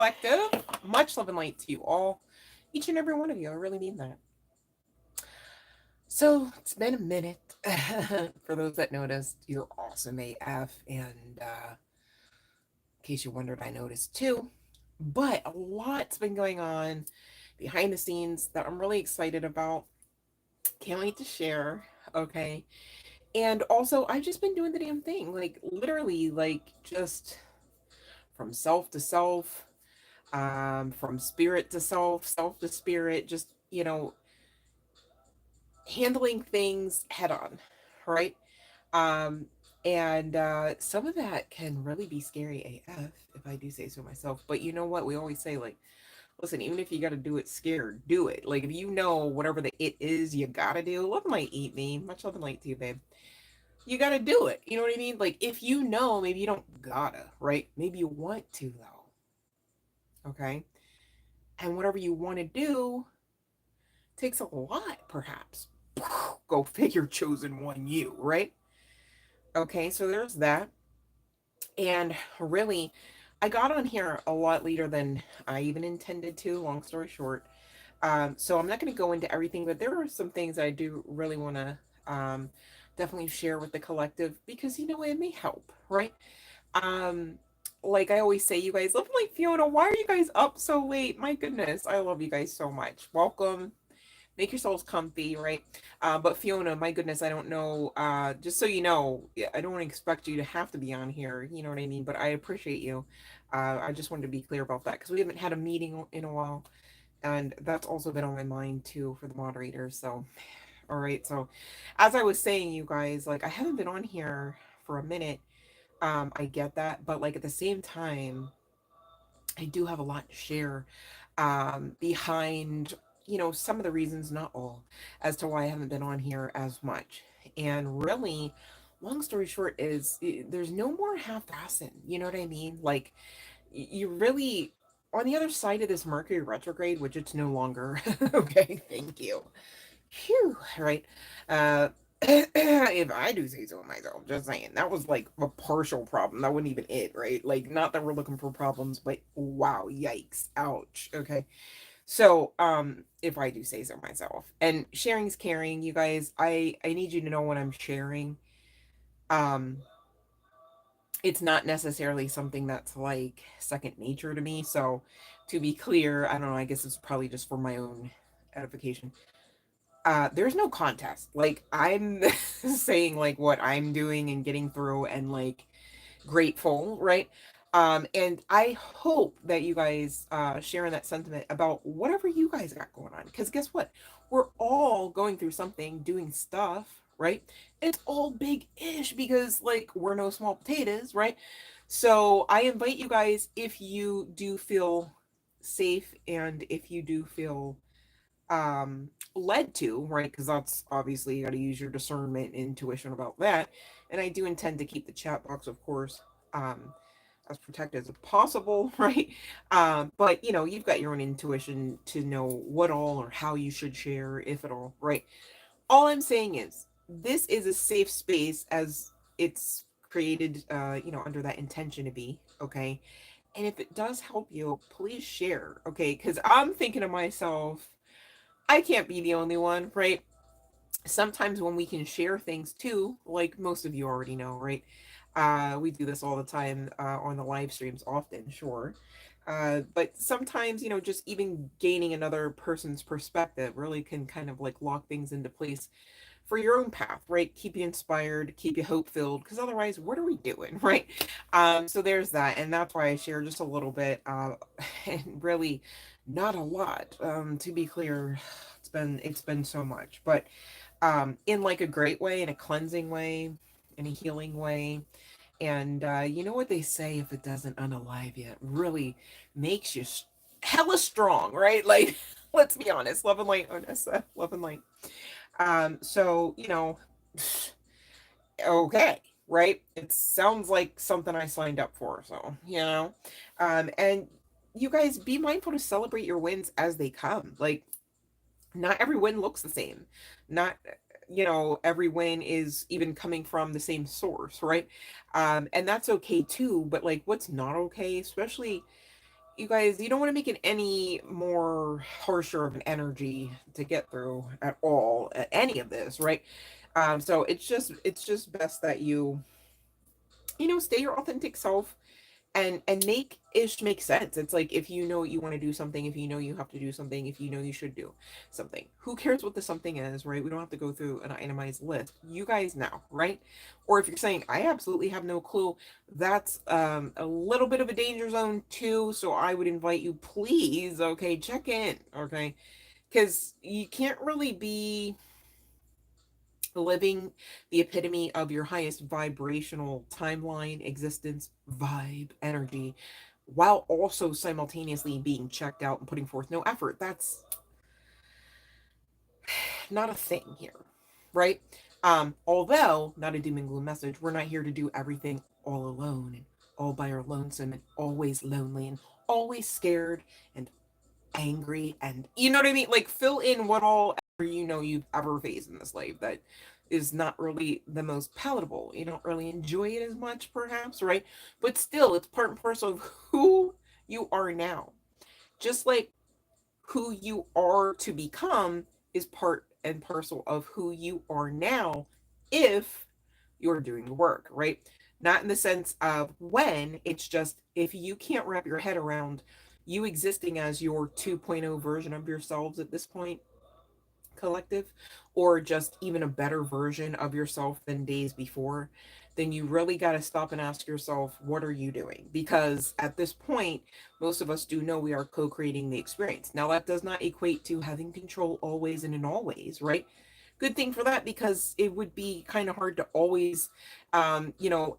Collective. Much love and light to you all, each and every one of you. I really mean that. So it's been a minute. For those that noticed, you're awesome AF. And in case you wondered, I noticed too. But a lot's been going on behind the scenes that I'm really excited about. Can't wait to share. Okay. And also, I've just been doing the damn thing. Like, literally, like, just from self to self, from spirit to self, self to spirit, just, handling things head on, right? Um, and some of that can really be scary AF, if I do say so myself. But you know what? We always say, like, listen, even if you got to do it scared, do it. Like, if you know whatever the it is you got to do, love and light eat me. Much love and light to you, babe. You got to do it. You know what I mean? Like, if you know, maybe you don't gotta, right? Maybe you want to, though. Okay. And whatever you want to do takes a lot, perhaps. Go figure, chosen one you, right? Okay, so there's that. And really, I got on here a lot later than I even intended to, long story short. So I'm not going to go into everything, but there are some things I do really want to definitely share with the collective because, it may help, right? Um, like I always say, you guys, love like Fiona, why are you guys up so late? My goodness, I love you guys so much. Welcome. Make yourselves comfy, right? But Fiona, my goodness, I don't know. Just so you know, yeah, I don't expect you to have to be on here. You know what I mean? But I appreciate you. I just wanted to be clear about that because we haven't had a meeting in a while, and that's also been on my mind too for the moderators. So, all right. So, as I was saying, you guys, like I haven't been on here for a minute. I get that, but like at the same time, I do have a lot to share behind, some of the reasons, not all, as to why I haven't been on here as much. And really, long story short, is there's no more half-assing. You know what I mean? Like, you really, on the other side of this Mercury retrograde, which it's no longer, okay, thank you. Phew, right? If I do say so myself, just saying, that was like a partial problem. That wasn't even it, right? Like, not that we're looking for problems, but wow, yikes, ouch. Okay. So, if I do say so myself, and sharing's caring, you guys, I need you to know when I'm sharing. Um, it's not necessarily something that's like second nature to me. So, to be clear, I don't know, I guess it's probably just for my own edification. There's no contest. Like, I'm saying like what I'm doing and getting through and like grateful, right? And I hope that you guys sharing that sentiment about whatever you guys got going on. Because guess what? We're all going through something, doing stuff, right? It's all big ish because like we're no small potatoes, right? So I invite you guys, if you do feel safe and if you do feel led to, right? Because that's obviously you got to use your discernment and intuition about that. And I do intend to keep the chat box, of course, as protected as possible, right? But you've got your own intuition to know what all or how you should share, if at all, right? All I'm saying is this is a safe space as it's created, under that intention to be, okay? And if it does help you, please share, okay? Because I'm thinking to myself, I can't be the only one, right? Sometimes when we can share things too, like most of you already know, right? We do this all the time on the live streams, often, sure. But sometimes, just even gaining another person's perspective really can kind of like lock things into place for your own path, right? Keep you inspired, keep you hope filled, because otherwise, what are we doing, right? So there's that, and that's why I share just a little bit, and really not a lot. To be clear, it's been so much, but in like a great way, in a cleansing way, in a healing way. And you know what they say, if it doesn't unalive you, it really makes you hella strong, right? Like, let's be honest, love and light, Onessa, love and light. So, okay, right? It sounds like something I signed up for, so, and you guys be mindful to celebrate your wins as they come. Like, not every win looks the same. Not, every win is even coming from the same source, right? And that's okay too, but like what's not okay, especially you guys, you don't want to make it any more harsher of an energy to get through at all at any of this, right? So it's just best that you stay your authentic self, and make ish make sense. It's like, if you know you want to do something, if you know you have to do something, if you know you should do something, who cares what the something is, right? We don't have to go through an itemized list. You guys know, right? Or if you're saying I absolutely have no clue, that's a little bit of a danger zone too. So I would invite you, please, okay, check in, okay, because you can't really be living the epitome of your highest vibrational timeline, existence, vibe, energy, while also simultaneously being checked out and putting forth no effort. That's not a thing here, right? Although not a doom and gloom message, we're not here to do everything all alone and all by our lonesome and always lonely and always scared and angry, and you know what I mean? Like, fill in what all you've ever faced in this life that is not really the most palatable. You don't really enjoy it as much, perhaps, right? But still, it's part and parcel of who you are now. Just like who you are to become is part and parcel of who you are now if you're doing the work, right? Not in the sense of when, it's just if you can't wrap your head around you existing as your 2.0 version of yourselves at this point, collective, or just even a better version of yourself than days before, then you really got to stop and ask yourself, what are you doing? Because at this point, most of us do know we are co creating the experience. Now, that does not equate to having control always and in all ways, right? Good thing for that, because it would be kind of hard to always, um, you know,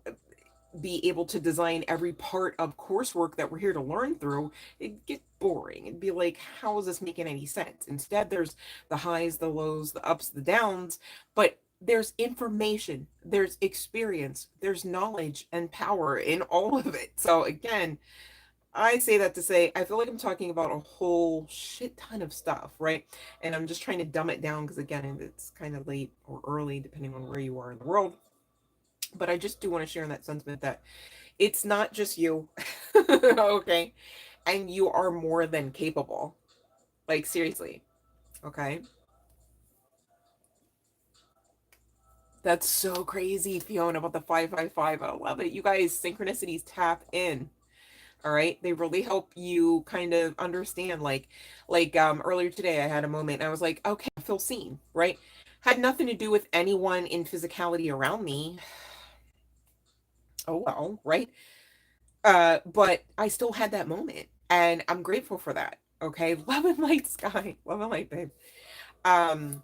be able to design every part of coursework that we're here to learn through. It'd get boring. It'd be like, how is this making any sense? Instead, there's the highs, the lows, the ups, the downs, but there's information, there's experience, there's knowledge and power in all of it. So again, I say that to say, I feel like I'm talking about a whole shit ton of stuff, right? And I'm just trying to dumb it down because, again, it's kind of late or early, depending on where you are in the world. But I just do want to share in that sentiment that it's not just you, okay? And you are more than capable. Like, seriously, okay? That's so crazy, Fiona, about the 555. I love it. You guys, synchronicities tap in. All right. They really help you kind of understand. Like earlier today I had a moment and I was like, okay, I feel seen, right? Had nothing to do with anyone in physicality around me. Oh well, right? But I still had that moment and I'm grateful for that. Okay. Love and light, sky. Love and light, babe. Um,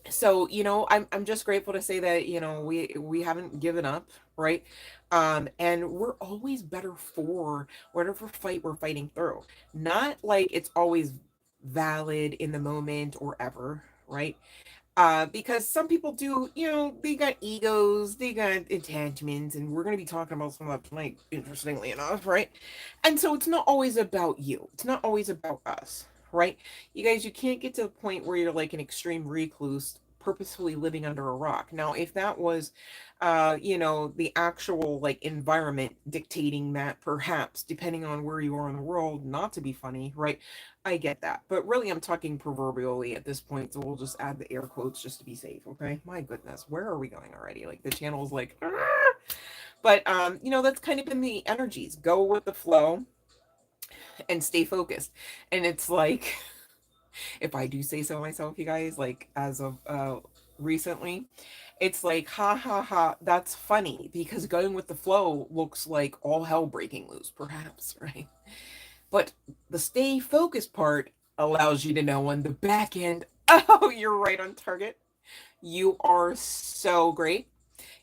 so I'm just grateful to say that we haven't given up, right? And we're always better for whatever fight we're fighting through. Not like it's always valid in the moment or ever, right? Because some people do, they got egos, they got attachments, and we're going to be talking about some of that tonight, interestingly enough, right? And so it's not always about you, it's not always about us, right? You guys, you can't get to the point where you're like an extreme recluse purposefully living under a rock. Now, if that was the actual like environment dictating that, perhaps depending on where you are in the world, not to be funny, right? I get that. But really, I'm talking proverbially at this point, so we'll just add the air quotes just to be safe, okay? My goodness, where are we going already? Like, the channel's like, "Argh!" But, that's kind of been the energies. Go with the flow and stay focused. And it's like, if I do say so myself, you guys, like, as of recently, it's like, ha ha ha, that's funny because going with the flow looks like all hell breaking loose, perhaps, right? But the stay focused part allows you to know on the back end, oh, you're right on target. You are so great.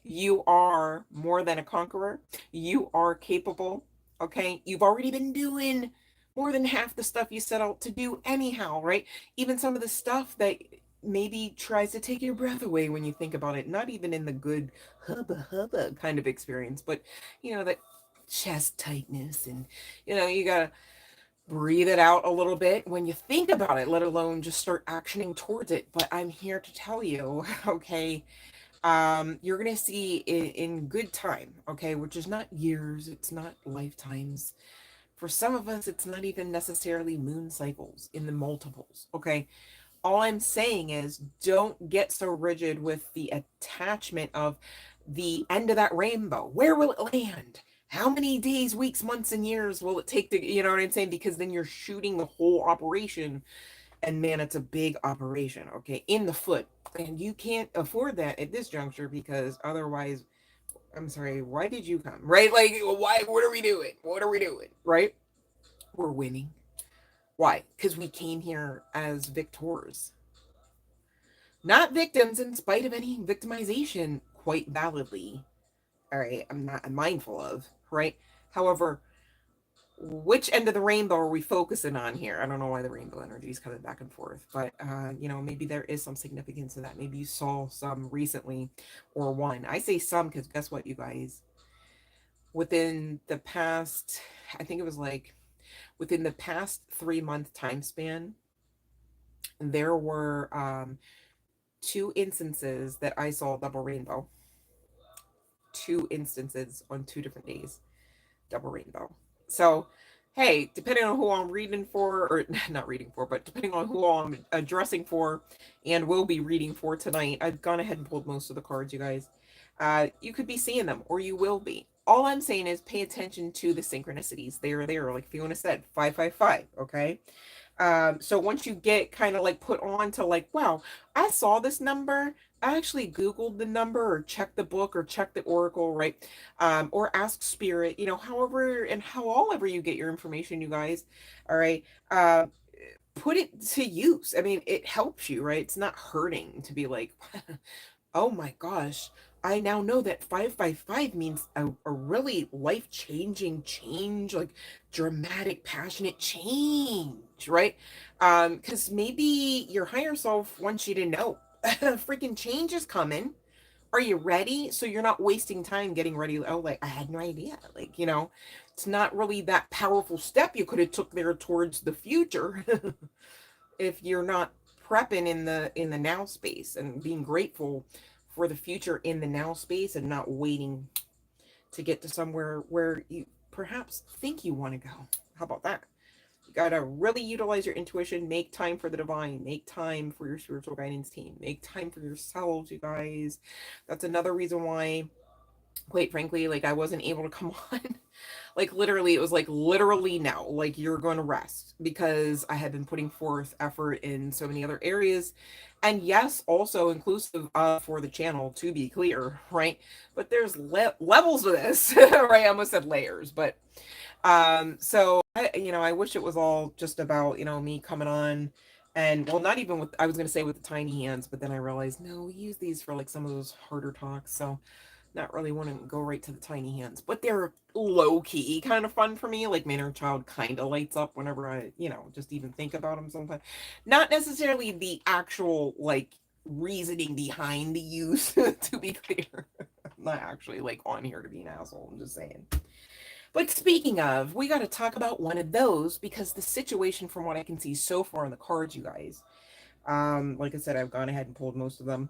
You are more than a conqueror. You are capable. Okay. You've already been doing more than half the stuff you set out to do, anyhow, right? Even some of the stuff that maybe tries to take your breath away when you think about it, not even in the good hubba hubba kind of experience, but that chest tightness and you gotta breathe it out a little bit when you think about it, let alone just start actioning towards it. But I'm here to tell you, okay, you're gonna see in good time, okay, which is not years, it's not lifetimes. For some of us, it's not even necessarily moon cycles in the multiples. Okay. All I'm saying is don't get so rigid with the attachment of the end of that rainbow. Where will it land? How many days, weeks, months, and years will it take to, you know what I'm saying? Because then you're shooting the whole operation, and man, it's a big operation, okay, in the foot. And you can't afford that at this juncture because otherwise, I'm sorry, why did you come? Right? Like, why? What are we doing? What are we doing? Right? We're winning. Why? Because we came here as victors, not victims, in spite of any victimization, quite validly. All right, I'm mindful of, right? However, which end of the rainbow are we focusing on here? I don't know why the rainbow energy is coming back and forth, but you know, maybe there is some significance to that. Maybe you saw some recently, or one. I say some because guess what, you guys? Within the past, I think it was like within the past 3 month time span, there were 2 instances that I saw double rainbow. 2 instances on 2 different days, double rainbow. So, hey, depending on who I'm reading for, or not reading for, but depending on who I'm addressing for and will be reading for tonight, I've gone ahead and pulled most of the cards, you guys. You could be seeing them, or you will be. All I'm saying is pay attention to the synchronicities. They are there. Like Fiona said, 555, okay? So once you get kind of like put on to like, wow, I saw this number. I actually Googled the number or checked the book or checked the oracle, right? Or ask spirit, you know, however and however you get your information, you guys. All right. Put it to use. I mean, it helps you, right? It's not hurting to be like, oh my gosh, I now know that 555 means a really life changing change, like dramatic, passionate change, right? Because maybe your higher self wants you to know freaking change is coming. Are you ready? So you're not wasting time getting ready. Oh, like I had no idea. Like, you know, it's not really that powerful step you could have took there towards the future if you're not prepping in the now space and being grateful for the future in the now space and not waiting to get to somewhere where you perhaps think you want to go. How about that? You got to really utilize your intuition, make time for the divine, make time for your spiritual guidance team, make time for yourselves, you guys. That's another reason why, quite frankly, like I wasn't able to come on. Like literally, it was like literally now, like you're going to rest because I had been putting forth effort in so many other areas. And yes, also inclusive for the channel, to be clear, right? But there's levels of this, right? I almost said layers, but so I, you know, I wish it was all just about, you know, me coming on and well, not even with, I was going to say with the tiny hands, but then I realized, no, we use these for like some of those harder talks. So not really want to go right to the tiny hands, but they're low key kind of fun for me. Like my inner child kind of lights up whenever I, you know, just even think about them sometimes. Not necessarily the actual like reasoning behind the use, to be clear. I'm not actually like on here to be an asshole. I'm just saying. But speaking of, we got to talk about one of those because the situation, from what I can see so far in the cards, you guys. Like I said, I've gone ahead and pulled most of them.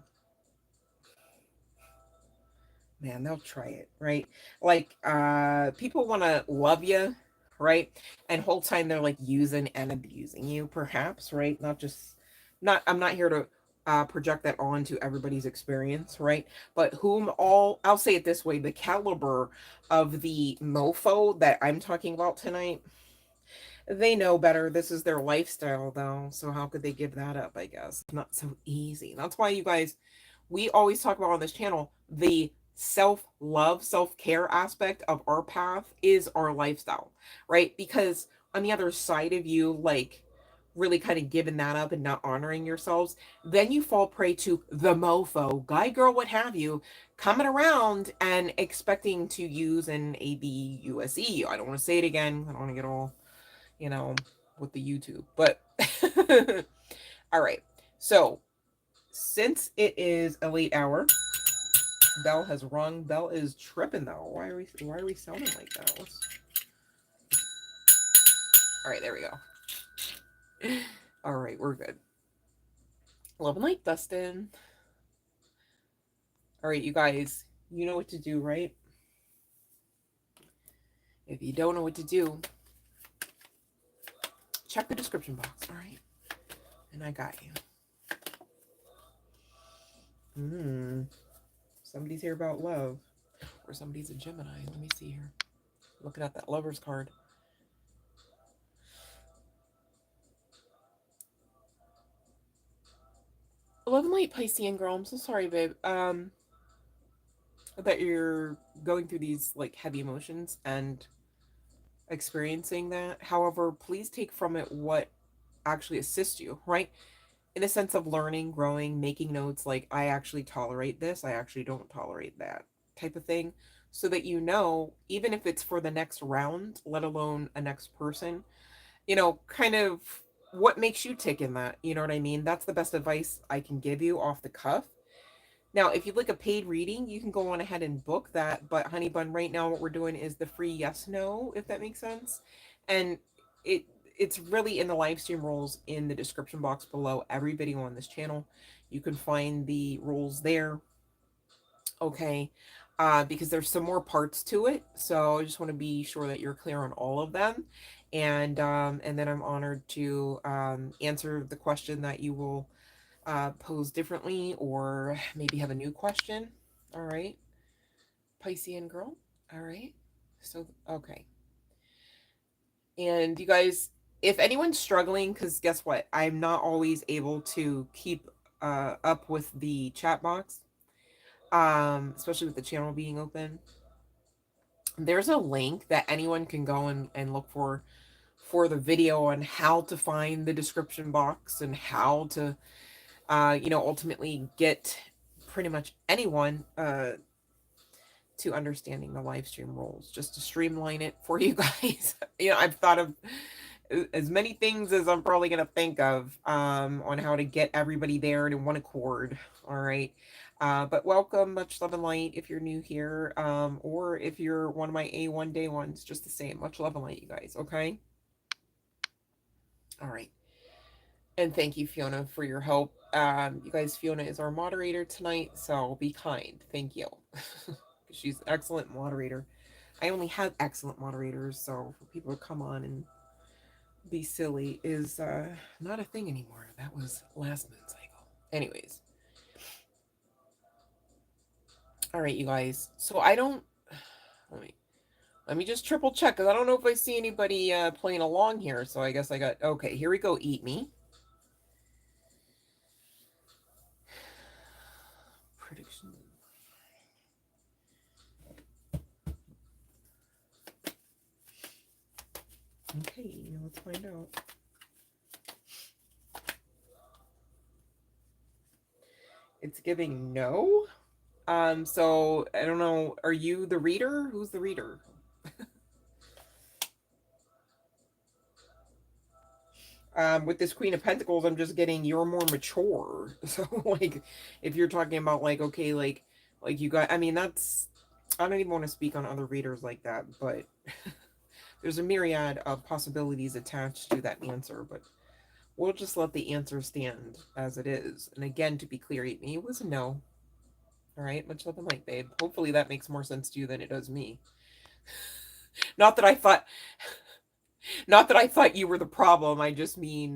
Man, they'll try it, right? Like people want to love you, right? And whole time they're like using and abusing you, perhaps, right? Not just not I'm not here to project that onto everybody's experience, right? But whom all, I'll say it this way, the caliber of the mofo that I'm talking about tonight, they know better. This is their lifestyle though, so how could they give that up? I guess not so easy. That's why you guys, we always talk about on this channel, the self-love, self-care aspect of our path is our lifestyle, right? Because on the other side of you, like really kind of giving that up and not honoring yourselves, then you fall prey to the mofo, guy, girl, what have you, coming around and expecting to use an ABUSE. I don't want to say it again. I don't want to get all, you know, with the YouTube, but all right. So since it is a late hour, bell has rung. Bell is tripping though. Why are we sounding like that? All right, there we go. All right, we're good. Love and light, Dustin. All right, you guys, you know what to do, right? If you don't know what to do, check the description box, all right? And I got you. Somebody's here about love. Or somebody's a Gemini. Let me see here. Looking at that Lover's card. Love and Light Piscean girl. I'm so sorry, babe. That you're going through these like heavy emotions and experiencing that. However, please take from it what actually assists you, right? In a sense of learning, growing, making notes, like I actually tolerate this, I actually don't tolerate that type of thing, so that you know, even if it's for the next round, let alone a next person, kind of what makes you tick in that, you know what I mean? That's the best advice I can give you off the cuff. Now, if you'd like a paid reading, you can go on ahead and book that. But Honey Bun, right now what we're doing is the free yes no, if that makes sense. And it it's really in the live stream rules in the description box below every video on this channel. You can find the rules there. Okay. Because there's some more parts to it. So I just want to be sure that you're clear on all of them. And then I'm honored to answer the question that you will pose differently, or maybe have a new question. All right, Piscean girl. All right. So, okay. And you guys, if anyone's struggling, because guess what? I'm not always able to keep up with the chat box, especially with the channel being open. There's a link that anyone can go and look for the video on how to find the description box and how to ultimately get pretty much anyone to understanding the live stream rules, just to streamline it for you guys. I've thought of as many things as I'm probably going to think of on how to get everybody there in one accord. All right. But welcome, much love and light if you're new here, or if you're one of my A1 day ones, just the same. Much love and light, you guys. Okay. All right. And thank you, Fiona, for your help. You guys, Fiona is our moderator tonight, so be kind. Thank you. She's an excellent moderator. I only have excellent moderators, so for people to come on and be silly is not a thing anymore. That was last moon cycle. Anyways. All right, you guys. So I don't... Let me just triple check, because I don't know if I see anybody playing along here, so I guess I got... Okay, here we go, Eat Me. Prediction. Okay, let's find out. It's giving no. So I don't know. Are you the reader? Who's the reader? With this Queen of Pentacles, I'm just getting you're more mature. So like, if you're talking about like, okay, like you got, I mean, that's, I don't even want to speak on other readers like that, but there's a myriad of possibilities attached to that answer, but we'll just let the answer stand as it is. And again, to be clear, it was a no. All right, much love and light, babe. Hopefully that makes more sense to you than it does me. Not that I thought you were the problem. I just mean,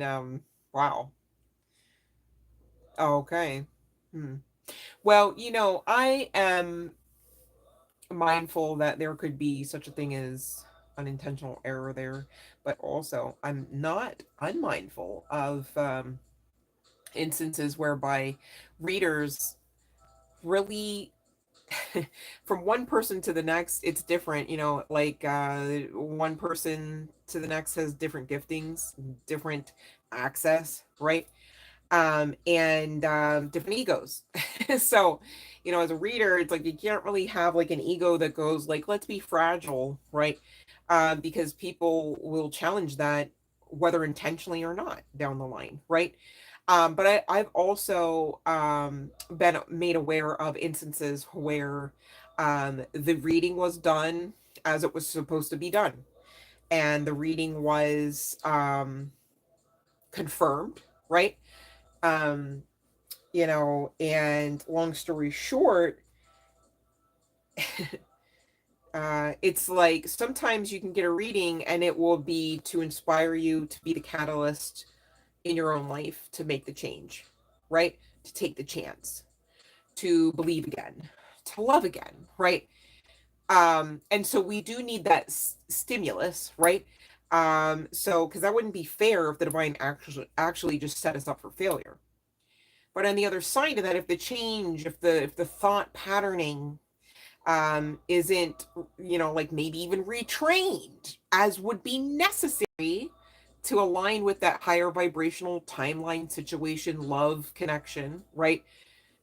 wow. Okay. Well, I am mindful that there could be such a thing as unintentional error there, but also I'm not unmindful of instances whereby readers really from one person to the next it's different, like one person to the next has different giftings, different access, right? And different egos. So as a reader, it's like you can't really have like an ego that goes like, let's be fragile, right? Because people will challenge that, whether intentionally or not, down the line, right? But I've also been made aware of instances where the reading was done as it was supposed to be done, and the reading was confirmed, right? um and long story short, It's like sometimes you can get a reading and it will be to inspire you to be the catalyst in your own life to make the change, right? To take the chance, to believe again, to love again, right? And so we do need that stimulus, right? So because that wouldn't be fair if the divine actually just set us up for failure. But on the other side of that, if the change, if the thought patterning isn't, like maybe even retrained as would be necessary to align with that higher vibrational timeline, situation, love, connection, right?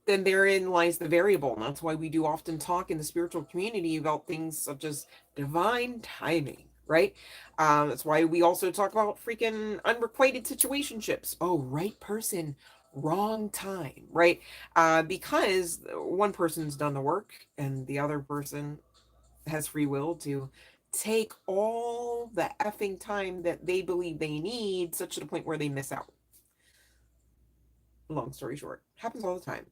Then therein lies the variable. And that's why we do often talk in the spiritual community about things such as divine timing, right? That's why we also talk about freaking unrequited situationships. Oh, right person, wrong time, right? Because one person's done the work and the other person has free will to take all the effing time that they believe they need, such to the point where they miss out. Long story short, happens all the time.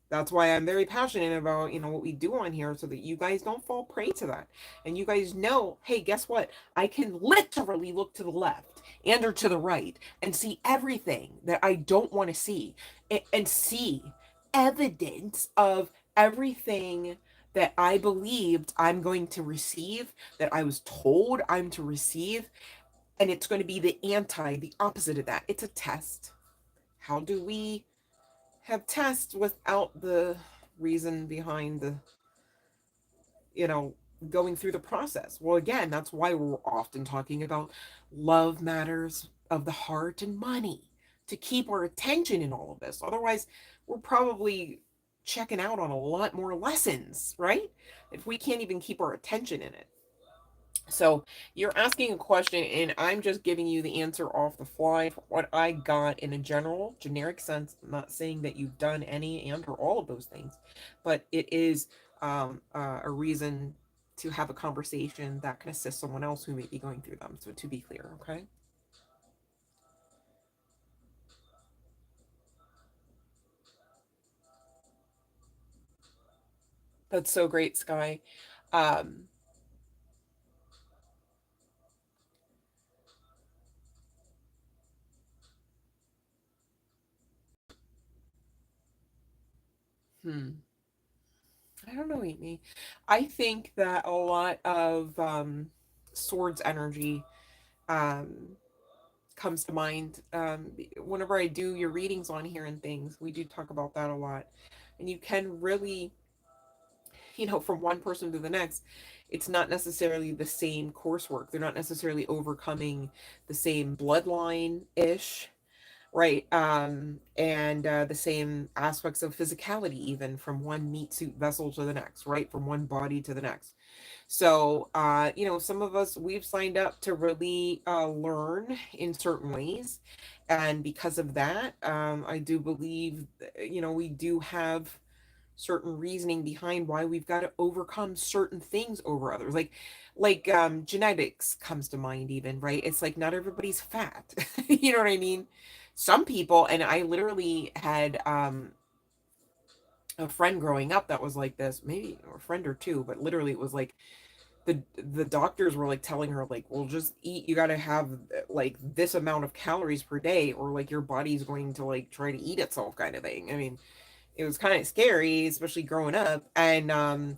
That's why I'm very passionate about, what we do on here so that you guys don't fall prey to that. And you guys know, hey, guess what? I can literally look to the left and or to the right and see everything that I don't want to see and see evidence of everything that I believed I'm going to receive, that I was told I'm to receive, and it's going to be the opposite of that. It's a test. How do we have tests without the reason behind the, you know, going through the process? Well, again, that's why we're often talking about love matters of the heart and money to keep our attention in all of this. Otherwise, we're probably checking out on a lot more lessons, right? If we can't even keep our attention in it. So you're asking a question, and I'm just giving you the answer off the fly for what I got in a general, generic sense. I'm not saying that you've done any and or all of those things, but it is a reason to have a conversation that can assist someone else who may be going through them. So to be clear, okay? That's so great, Sky. Um, hmm. I don't know, Amy. I think that a lot of swords energy um comes to mind. Whenever I do your readings on here and things, we do talk about that a lot. And you can really, from one person to the next, it's not necessarily the same coursework. They're not necessarily overcoming the same bloodline ish, right? And the same aspects of physicality, even from one meat suit vessel to the next, right? From one body to the next. So, some of us, we've signed up to really learn in certain ways. And because of that, I do believe, we do have certain reasoning behind why we've got to overcome certain things over others. Like genetics comes to mind even, right? It's like not everybody's fat. You know what I mean? Some people, and I literally had a friend growing up that was like this, maybe a friend or two, but literally it was like the doctors were like telling her like, well, just eat, you got to have like this amount of calories per day or like your body's going to like try to eat itself kind of thing. I mean, it was kind of scary, especially growing up. And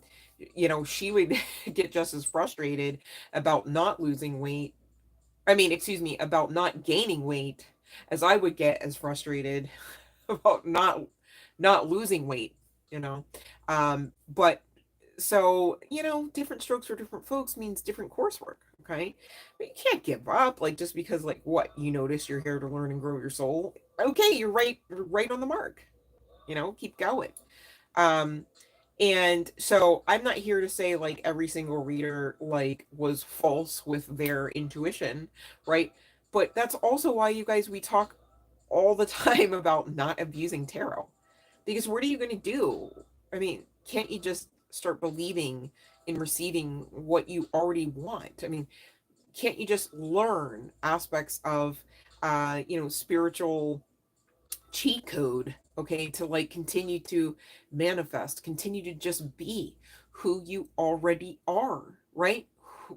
she would get just as frustrated about not losing weight, I mean, excuse me, about not gaining weight, as I would get as frustrated about not losing weight, you know. But so, different strokes for different folks means different coursework. Okay. But you can't give up, like, just because, like, what, you notice you're here to learn and grow your soul. Okay, you're right on the mark. Keep going. Um, and so I'm not here to say like every single reader like was false with their intuition, right? But that's also why you guys, we talk all the time about not abusing tarot. Because what are you going to do? I mean, can't you just start believing in receiving what you already want? I mean, can't you just learn aspects of spiritual cheat code, okay, to like continue to manifest, continue to just be who you already are, right?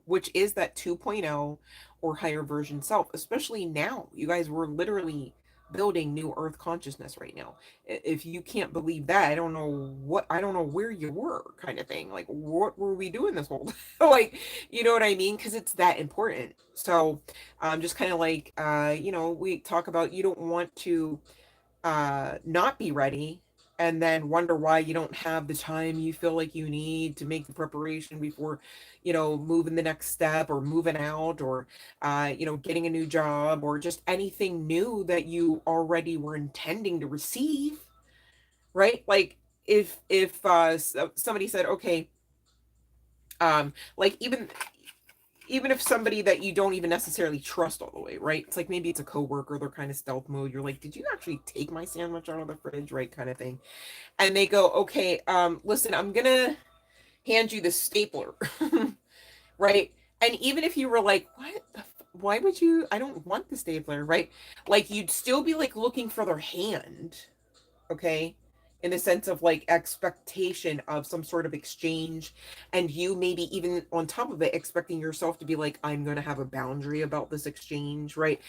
Which is that 2.0 or higher version self, especially now. You guys were literally building new earth consciousness right now. If you can't believe that, I don't know where you were, kind of thing. Like, what were we doing this whole like, you know what I mean? Because it's that important. So just kind of like we talk about, you don't want to not be ready and then wonder why you don't have the time you feel like you need to make the preparation before moving the next step or moving out or getting a new job or just anything new that you already were intending to receive, right? Like if somebody said, okay, like even if somebody that you don't even necessarily trust all the way, right? It's like maybe it's a coworker, they're kind of stealth mode. You're like, did you actually take my sandwich out of the fridge, right? Kind of thing. And they go, okay, listen, I'm gonna hand you the stapler, right? And even if you were like, why would you? I don't want the stapler, right? Like you'd still be like looking for their hand, okay, in the sense of like expectation of some sort of exchange, and you maybe even on top of it expecting yourself to be like, I'm going to have a boundary about this exchange, right?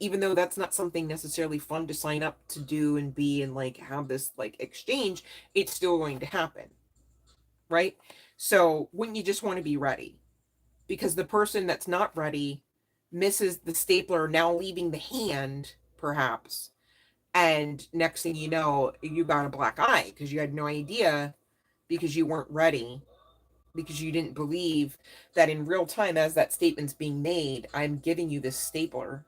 Even though that's not something necessarily fun to sign up to do and be and like have this like exchange, it's still going to happen, right? So wouldn't you just want to be ready? Because the person that's not ready misses the stapler, now leaving the hand perhaps, and next thing you know, you got a black eye because you had no idea, because you weren't ready, because you didn't believe that in real time, as that statement's being made, I'm giving you this stapler,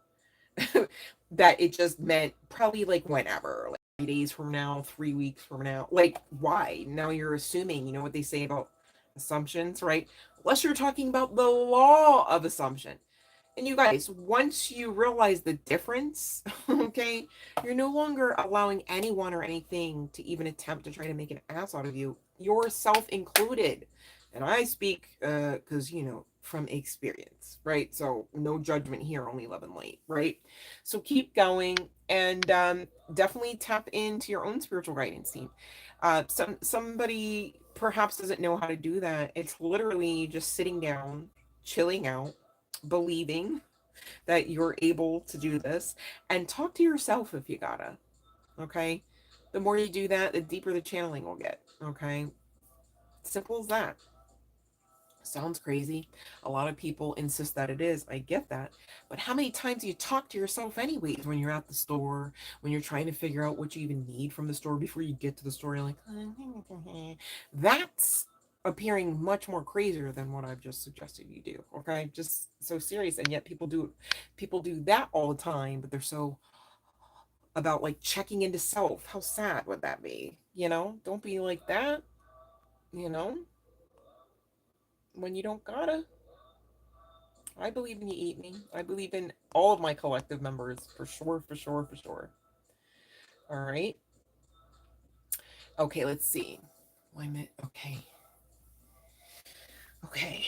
that it just meant probably like whenever, like 3 days from now, 3 weeks from now. Like, why? Now you're assuming, you know what they say about assumptions, right? Unless you're talking about the law of assumption. And you guys, once you realize the difference, okay, you're no longer allowing anyone or anything to even attempt to try to make an ass out of you, yourself included. And I speak because, from experience, right? So no judgment here, only love and light, right? So keep going and definitely tap into your own spiritual guidance team. Somebody perhaps doesn't know how to do that. It's literally just sitting down, chilling out, believing that you're able to do this, and talk to yourself if you gotta. Okay, the more you do that, the deeper the channeling will get. Okay, simple as that. Sounds crazy. A lot of people insist that it is. I get that. But how many times do you talk to yourself anyways when you're at the store, when you're trying to figure out what you even need from the store before you get to the store? You're like, that's appearing much more crazier than what I've just suggested you do. Okay? Just so serious. And yet people do that all the time, but they're so about like checking into self. How sad would that be? Don't be like that, you know, when you don't gotta. I believe in you, Eat Me. I believe in all of my collective members, for sure, for sure, for sure. All right. Okay, let's see. Wait a minute. Okay. Okay.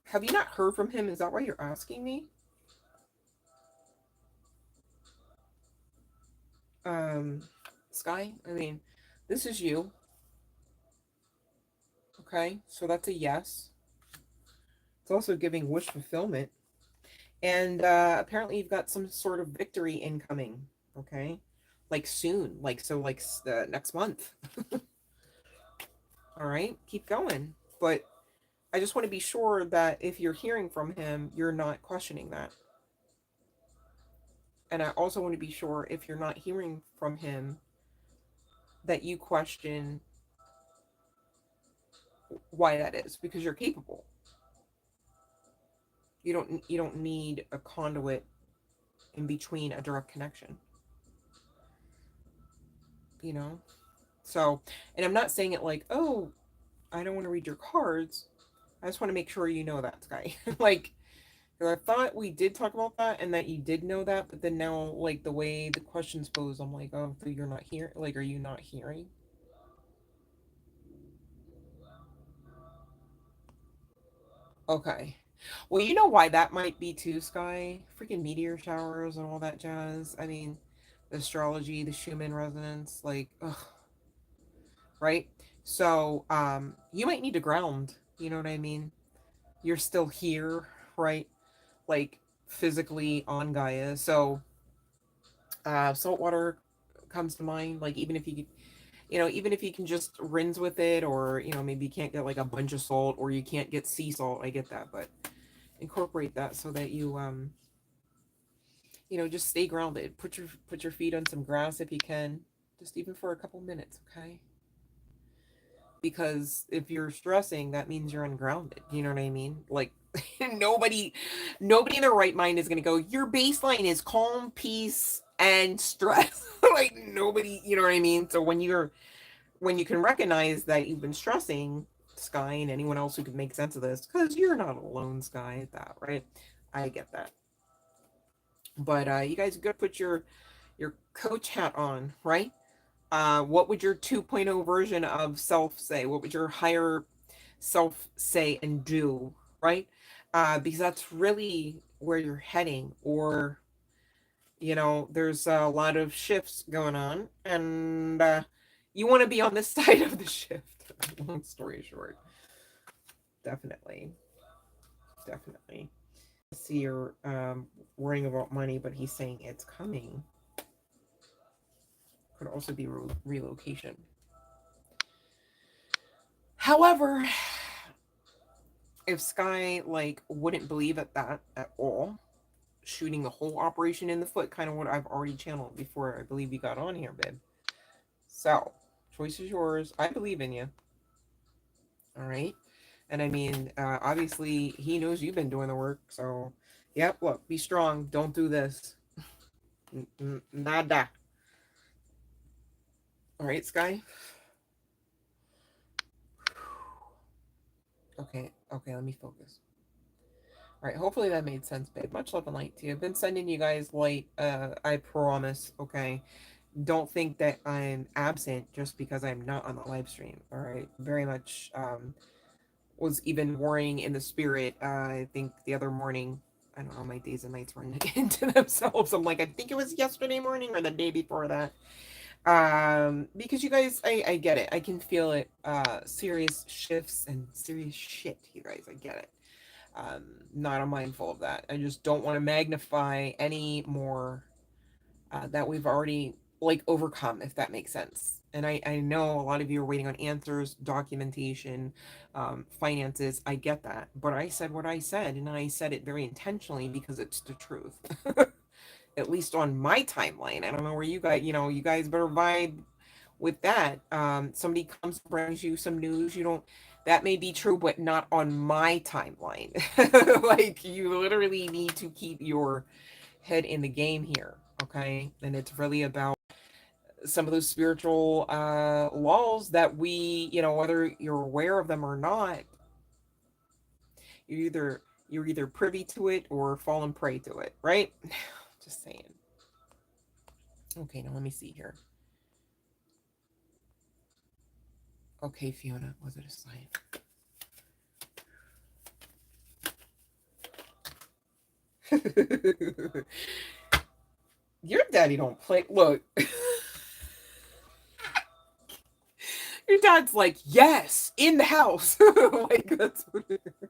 Have you not heard from him? Is that why you're asking me? Um, Sky, I mean, this is you. Okay, so that's a yes. It's also giving wish fulfillment. And apparently you've got some sort of victory incoming. Okay, like soon, like next month. All right, keep going. But I just want to be sure that if you're hearing from him, you're not questioning that. And I also want to be sure if you're not hearing from him that you question why that is, because you're capable. You don't need a conduit in between a direct connection, you know? So, and I'm not saying it like, "Oh, I don't want to read your cards." I just want to make sure you know that, Sky. Like, 'cause I thought we did talk about that and that you did know that, but then now, like, the way the question's posed, I'm like, oh, so you're not here? Like, are you not hearing? Okay. Well, you know why that might be too, Sky? Freaking meteor showers and all that jazz. I mean, the astrology, the Schumann resonance, like, ugh, right? So, you might need to ground, you know what I mean? You're still here, right? Like physically on Gaia. So, salt water comes to mind. Like even if you, even if you can just rinse with it, or maybe you can't get like a bunch of salt, or you can't get sea salt. I get that, but incorporate that so that you just stay grounded. Put your feet on some grass if you can, just even for a couple minutes, okay? Because if you're stressing, that means you're ungrounded. You know what I mean? Like nobody nobody in their right mind is going to go, your baseline is calm, peace, and stress. Like nobody, you know what I mean? So when you can recognize that you've been stressing, Sky, and anyone else who could make sense of this, because you're not alone, Sky, at that, right? I get that. But you guys got to put your coach hat on, right? What would your 2.0 version of self say? What would your higher self say and do, right? Because that's really where you're heading. Or there's a lot of shifts going on, and you want to be on this side of the shift. Long story short, definitely, definitely. See, you're worrying about money, but he's saying it's coming. Could also be relocation. However, if Sky like wouldn't believe at that at all, shooting the whole operation in the foot, kind of what I've already channeled before I believe you got on here, babe. So, choice is yours. I believe in you. All right. And I mean, obviously, he knows you've been doing the work. So, yep, look, be strong. Don't do this. Nada. All right, Sky? Okay, okay, let me focus. All right, hopefully that made sense, babe. Much love and light to you. I've been sending you guys light, I promise, okay? Don't think that I'm absent just because I'm not on the live stream, all right? Very much was even worrying in the spirit. I think the other morning, I don't know, my days and nights run into themselves. I'm like, I think it was yesterday morning or the day before that. Because you guys, I get it. I can feel it. Serious shifts and serious shit, you guys. I get it. Not mindful of that. I just don't want to magnify any more that we've already like overcome, if that makes sense. And I know a lot of you are waiting on answers, documentation, finances. I get that. But I said what I said, and I said it very intentionally because it's the truth. At least on my timeline. I don't know where you guys, you guys better vibe with that. Somebody comes, brings you some news, you don't, that may be true, but not on my timeline. Like, you literally need to keep your head in the game here, okay? And it's really about some of those spiritual laws that we, whether you're aware of them or not, you're either privy to it or fallen prey to it, right? Just saying. Okay, now let me see here. Okay, Fiona, was it a sign? Your daddy don't play. Look, your dad's like, yes, in the house. Like that's what it is.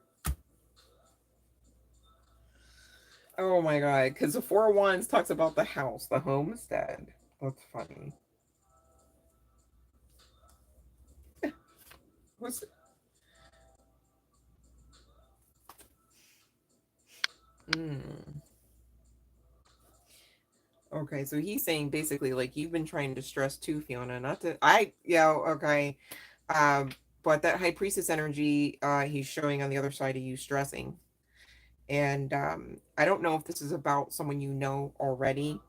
Oh my god, because the Four of Wands talks about the house, the homestead. That's funny. What's mm. Okay, so he's saying basically like you've been trying to stress too, Fiona. Not to okay. Um, but that high priestess energy, he's showing on the other side of you stressing. And I don't know if this is about someone you know already,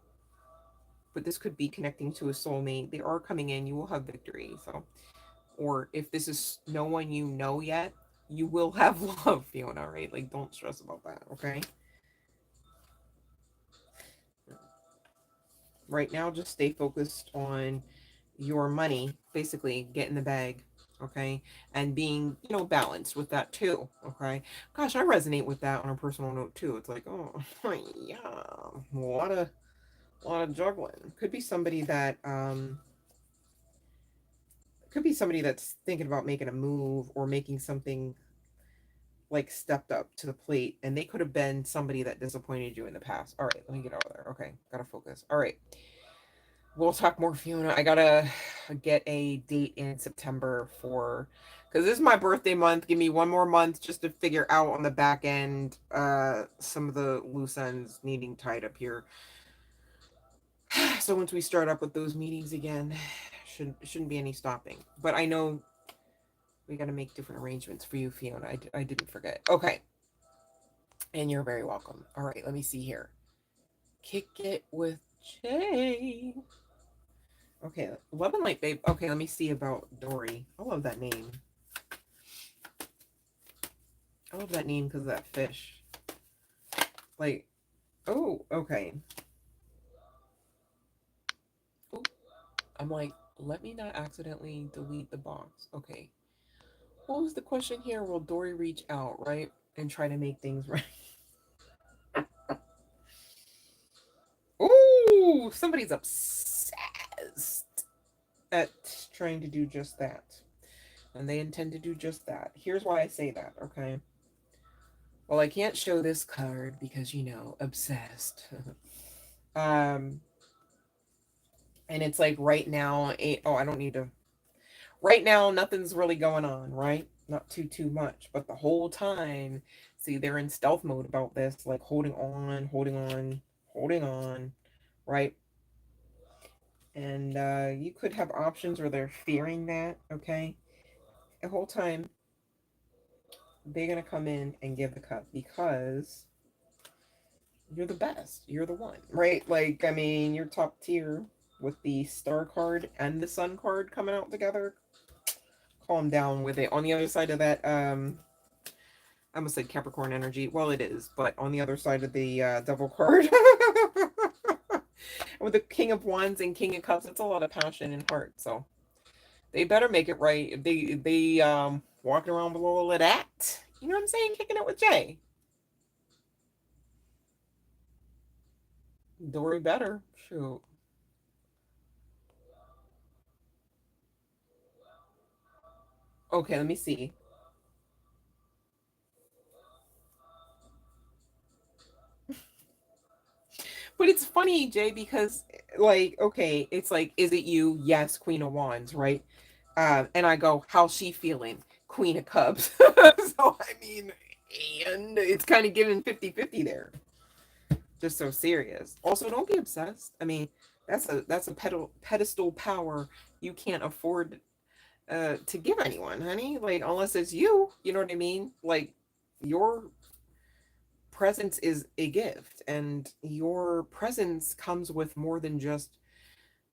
but this could be connecting to a soulmate. They are coming in, you will have victory. So, or if this is no one you know yet, you will have love, Fiona, right? Like, don't stress about that, okay? Right now, just stay focused on your money, basically, get in the bag, okay? And being, balanced with that too, okay? Gosh, I resonate with that on a personal note too. It's like, oh, yeah, a lot of juggling. Could be somebody that could be somebody that's thinking about making a move or making something like stepped up to the plate, and they could have been somebody that disappointed you in the past. All right, let me get out of there. Okay, gotta focus. All right, we'll talk more, Fiona. I gotta get a date in September for, because this is my birthday month. Give me one more month just to figure out on the back end some of the loose ends needing tied up here. So once we start up with those meetings again, shouldn't be any stopping. But I know we got to make different arrangements for you, Fiona. I didn't forget. Okay. And you're very welcome. All right, let me see here. Kick it with Jay. Okay, Love and Light Babe. Okay, let me see about Dory. I love that name. I love that name because of that fish. Like, oh, okay. Oh, I'm like, let me not accidentally delete the box. Okay. What was the question here? Will Dory reach out, right? And try to make things right? Ooh, somebody's obsessed at trying to do just that. And they intend to do just that. Here's why I say that, okay? Well, I can't show this card because, you know, obsessed. um, and it's like right now, I don't need to. Right now, nothing's really going on, right? Not too much. But the whole time, see, they're in stealth mode about this, like holding on, holding on, holding on, right? And you could have options where they're fearing that, okay? The whole time, they're going to come in and give the cup because you're the best. You're the one, right? Like, I mean, you're top tier with the star card and the sun card coming out together. Calm down with it. On the other side of that, I almost said Capricorn energy. Well, it is, but on the other side of the double card, with the King of Wands and King of Cups, it's a lot of passion and heart. So they better make it right. If they walking around with all of that, you know what I'm saying? Kicking it with Jay. Dory better. Shoot. Okay, let me see. But it's funny, Jay, because like, okay, it's like, is it you? Yes, Queen of Wands, right? And I go, how's she feeling? Queen of Cups. So I mean, and it's kind of given 50-50 there. Just so serious. Also, don't be obsessed. I mean, that's a pedestal power you can't afford to give anyone, honey. Like, unless it's you, you know what I mean? Like, your presence is a gift, and your presence comes with more than just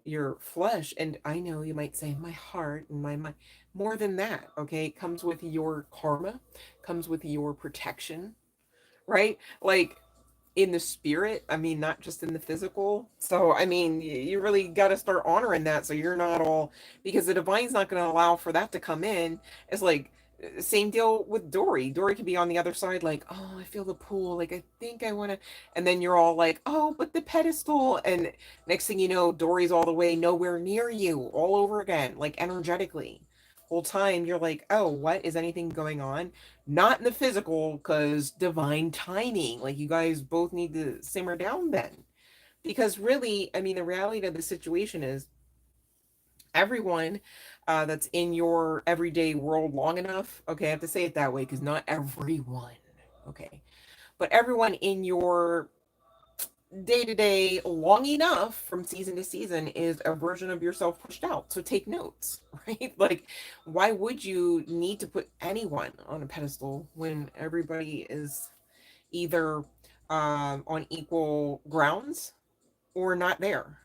your flesh. And I know you might say my heart and my mind, more than that. Okay, it comes with your karma, comes with your protection, right? Like, in the spirit, I mean, not just in the physical. So I mean, you really got to start honoring that, so you're not all, because the divine's not going to allow for that to come in. It's like, same deal with Dory could be on the other side, like, oh, I feel the pull, like I think I want to, and then you're all like, oh, but the pedestal, and next thing you know, Dory's all the way nowhere near you all over again, like energetically. Whole time you're like, oh, what is anything going on? Not in the physical, because divine timing. Like, you guys both need to simmer down then. Because really, I mean, the reality of the situation is everyone that's in your everyday world long enough. Okay, I have to say it that way because not everyone. Okay. But everyone in your day to day long enough from season to season is a version of yourself pushed out. So take notes, right? Like, why would you need to put anyone on a pedestal when everybody is either on equal grounds or not there,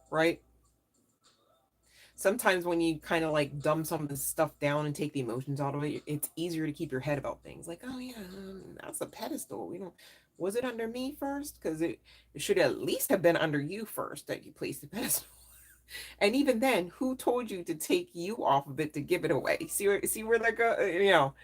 right? Sometimes when you kind of like dumb some of the stuff down and take the emotions out of it, it's easier to keep your head about things. Like, oh yeah, that's a pedestal. We don't. Was it under me first? Because it should at least have been under you first that you placed the pedestal. And even then, who told you to take you off of it to give it away? See where that go? You know,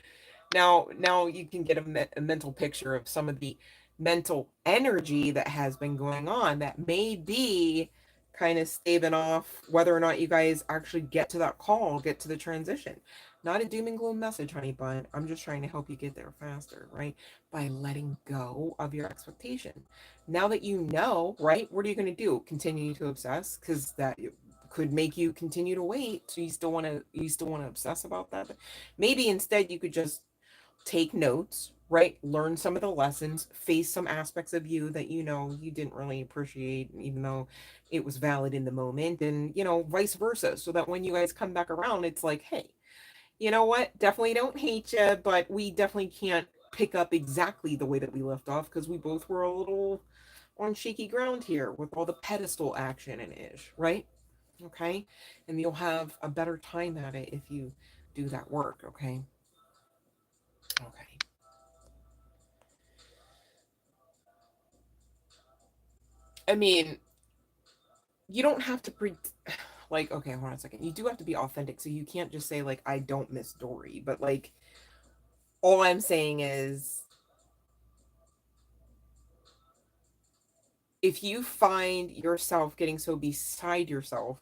now you can get a mental picture of some of the mental energy that has been going on that may be kind of staving off whether or not you guys actually get to that call, get to the transition. Not a doom and gloom message, honey, but I'm just trying to help you get there faster, right? By letting go of your expectation. Now that you know, right, what are you going to do? Continue to obsess because that could make you continue to wait. So you still want to obsess about that. Maybe instead you could just take notes, right? Learn some of the lessons, face some aspects of you that you know you didn't really appreciate, even though it was valid in the moment, and vice versa. So that when you guys come back around, it's like, hey, you know what? Definitely don't hate you, but we definitely can't pick up exactly the way that we left off because we both were a little on shaky ground here with all the pedestal action and ish, right? Okay. And you'll have a better time at it if you do that work. Okay. Okay. I mean, you don't have to like, okay, hold on a second. You do have to be authentic. So you can't just say like, I don't miss Dory, but like, all I'm saying is if you find yourself getting so beside yourself,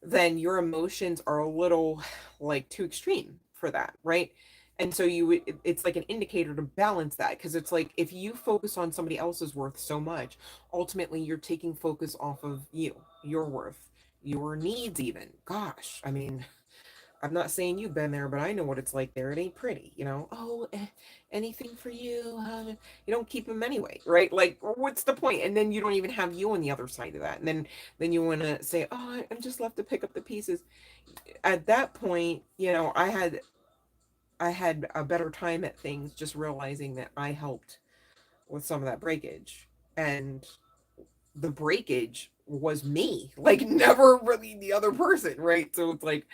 then your emotions are a little like too extreme for that, right? And so it's like an indicator to balance that because it's like if you focus on somebody else's worth so much, ultimately you're taking focus off of you, your worth, your needs even. Gosh, I mean, I'm not saying you've been there, but I know what it's like there. It ain't pretty. Oh, anything for you. You don't keep them anyway, right? Like, what's the point? And then you don't even have you on the other side of that. And then you want to say, oh, I'm just left to pick up the pieces. At that point, I had a better time at things, just realizing that I helped with some of that breakage, and the breakage was me, like never really the other person, right? So it's like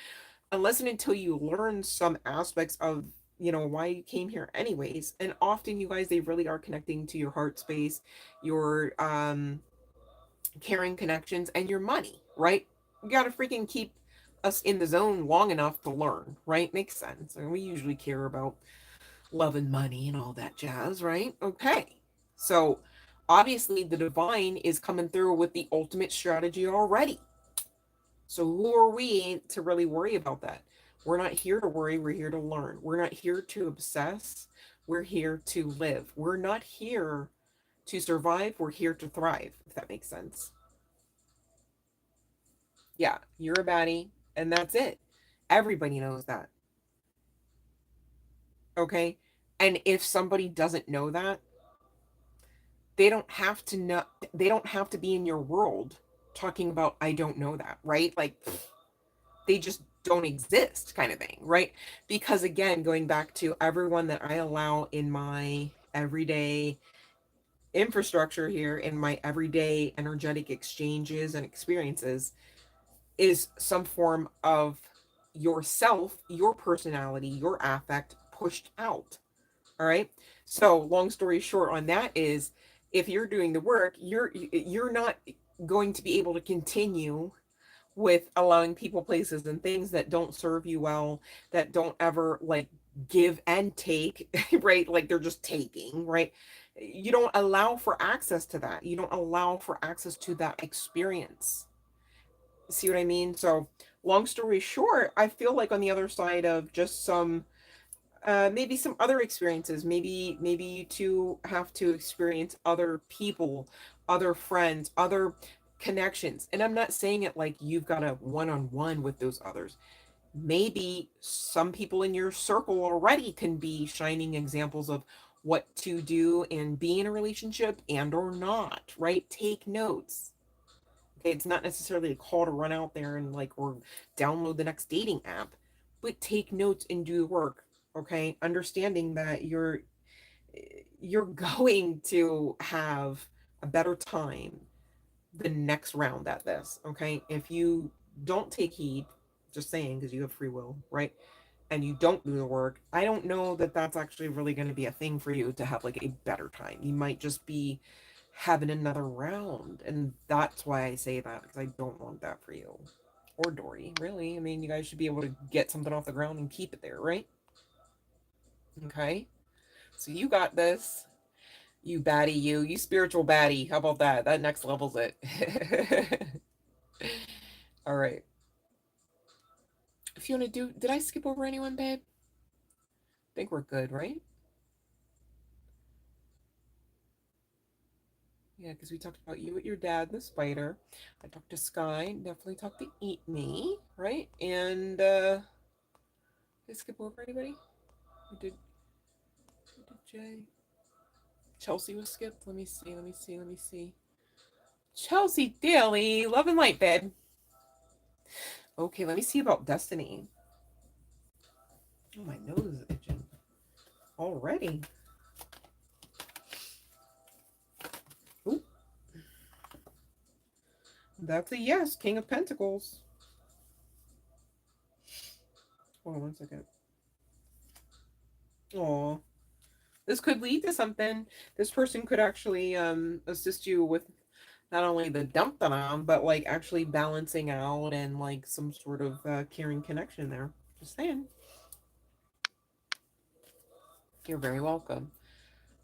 unless and until you learn some aspects of why you came here anyways, and often you guys, they really are connecting to your heart space, your caring connections, and your money, right? You gotta freaking keep us in the zone long enough to learn, right? Makes sense. And we usually care about love and money and all that jazz, right? Okay, so obviously the divine is coming through with the ultimate strategy already. So who are we to really worry about that? We're not here to worry, we're here to learn. We're not here to obsess, we're here to live. We're not here to survive, we're here to thrive, if that makes sense. Yeah, you're a baddie, and that's it. Everybody knows that. Okay? And if somebody doesn't know that, they don't have to be in your world talking about I don't know that, right? Like they just don't exist kind of thing, right? Because again, going back to everyone that I allow in my everyday infrastructure here, in my everyday energetic exchanges and experiences, is some form of yourself, your personality, your affect pushed out. All right. So long story short on that is if you're doing the work, you're not going to be able to continue with allowing people, places, and things that don't serve you well, that don't ever like give and take, right? Like they're just taking, right? You don't allow for access to that. You don't allow for access to that experience. See what I mean? So, long story short, I feel like on the other side of just some maybe some other experiences, maybe you two have to experience other people, other friends, other connections. And I'm not saying it like you've got a one-on-one with those others. Maybe some people in your circle already can be shining examples of what to do and be in a relationship and or not, right? Take notes. Okay, it's not necessarily a call to run out there and like or download the next dating app, but take notes and do the work. Okay, understanding that you're going to have a better time the next round at this. Okay, if you don't take heed, just saying because you have free will, right? And you don't do the work, I don't know that that's actually really going to be a thing for you to have like a better time. You might just be having another round. And that's why I say that, because I don't want that for you. Or Dory, really. I mean, you guys should be able to get something off the ground and keep it there, right? Okay. So you got this. You baddie, you spiritual baddie. How about that? That next level's it. All right. If you want to do, did I skip over anyone, babe? I think we're good, right? Yeah, because we talked about you with your dad, the spider. I talked to Sky, definitely talked to Eat Me, right? And did I skip over anybody? Did Jay? Chelsea was skipped. Let me see. Let me see. Let me see. Chelsea Daly, love and light, babe. Okay, let me see about Destiny. Oh, my nose is itching already. Ooh, that's a yes. King of Pentacles. Hold on one second. Aw. This could lead to something. This person could actually assist you with not only the dump that on, but like actually balancing out and like some sort of caring connection there. Just saying. You're very welcome.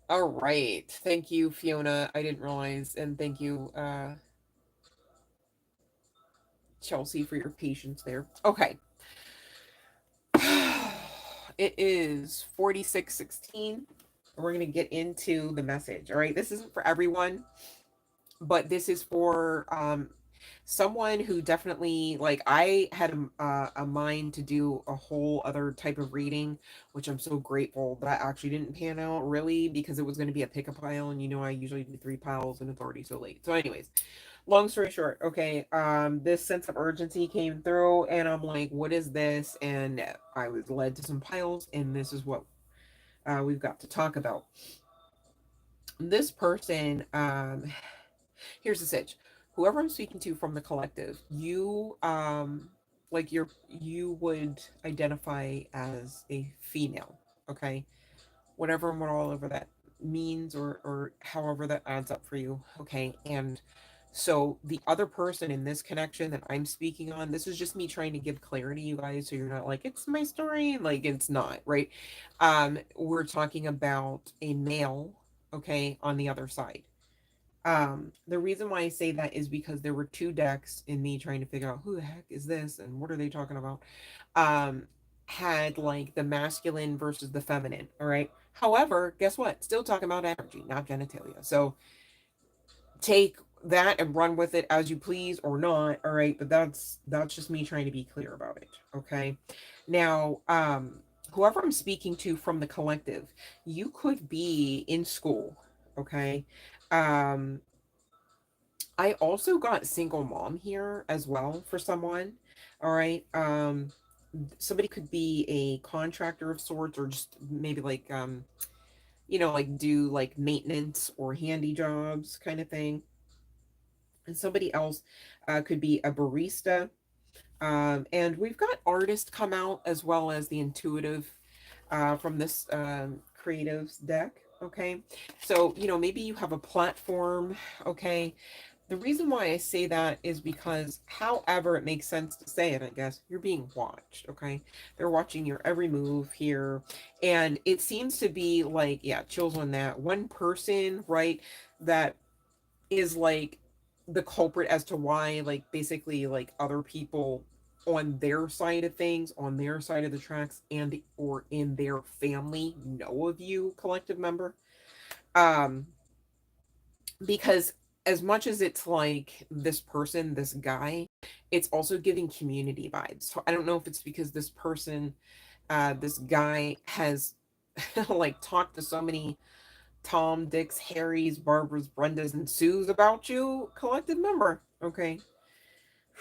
All right. Thank you, Fiona. I didn't realize. And thank you, Chelsea, for your patience there. Okay. It is 46:16. We're going to get into the message. All right. This isn't for everyone, but this is for someone who definitely, like, I had a mind to do a whole other type of reading, which I'm so grateful that actually didn't pan out, really, because it was going to be a pick a pile, and you know I usually do 3 piles and it's already so late. So anyways, long story short, okay, this sense of urgency came through and I'm like, what is this? And I was led to some piles, and this is what we've got to talk about. This person, here's the sitch. Whoever I'm speaking to from the collective, you like you would identify as a female, okay? Whatever and what all over that means, or however that adds up for you, okay? And so the other person in this connection that I'm speaking on, this is just me trying to give clarity, you guys, so you're not like, it's my story, like it's not, right? We're talking about a male, okay, on the other side. The reason why I say that is because there were two decks in me trying to figure out who the heck is this and what are they talking about. Um, had like the masculine versus the feminine. All right. However, guess what? Still talking about energy, not genitalia. So take that and run with it as you please or not. All right. But that's just me trying to be clear about it. Okay. Now, whoever I'm speaking to from the collective, you could be in school. Okay. Um, I also got single mom here as well for someone. All right. Somebody could be a contractor of sorts, or just maybe like like do like maintenance or handy jobs kind of thing. And somebody else could be a barista. And we've got artist come out as well as the intuitive from this creatives deck. Okay. So, maybe you have a platform. Okay. The reason why I say that is because, however it makes sense to say it, I guess, you're being watched, okay? They're watching your every move here. And it seems to be like, yeah, chills on that. One person, right, that is like the culprit as to why, like, basically, like, other people on their side of things, on their side of the tracks, and or in their family know of you, collective member. Um, because as much as it's like this person, this guy, it's also giving community vibes. So I don't know if it's because this person, this guy has like talked to so many Tom, Dicks, Harrys, Barbaras, Brendas, and Sues about you, collective member. Okay.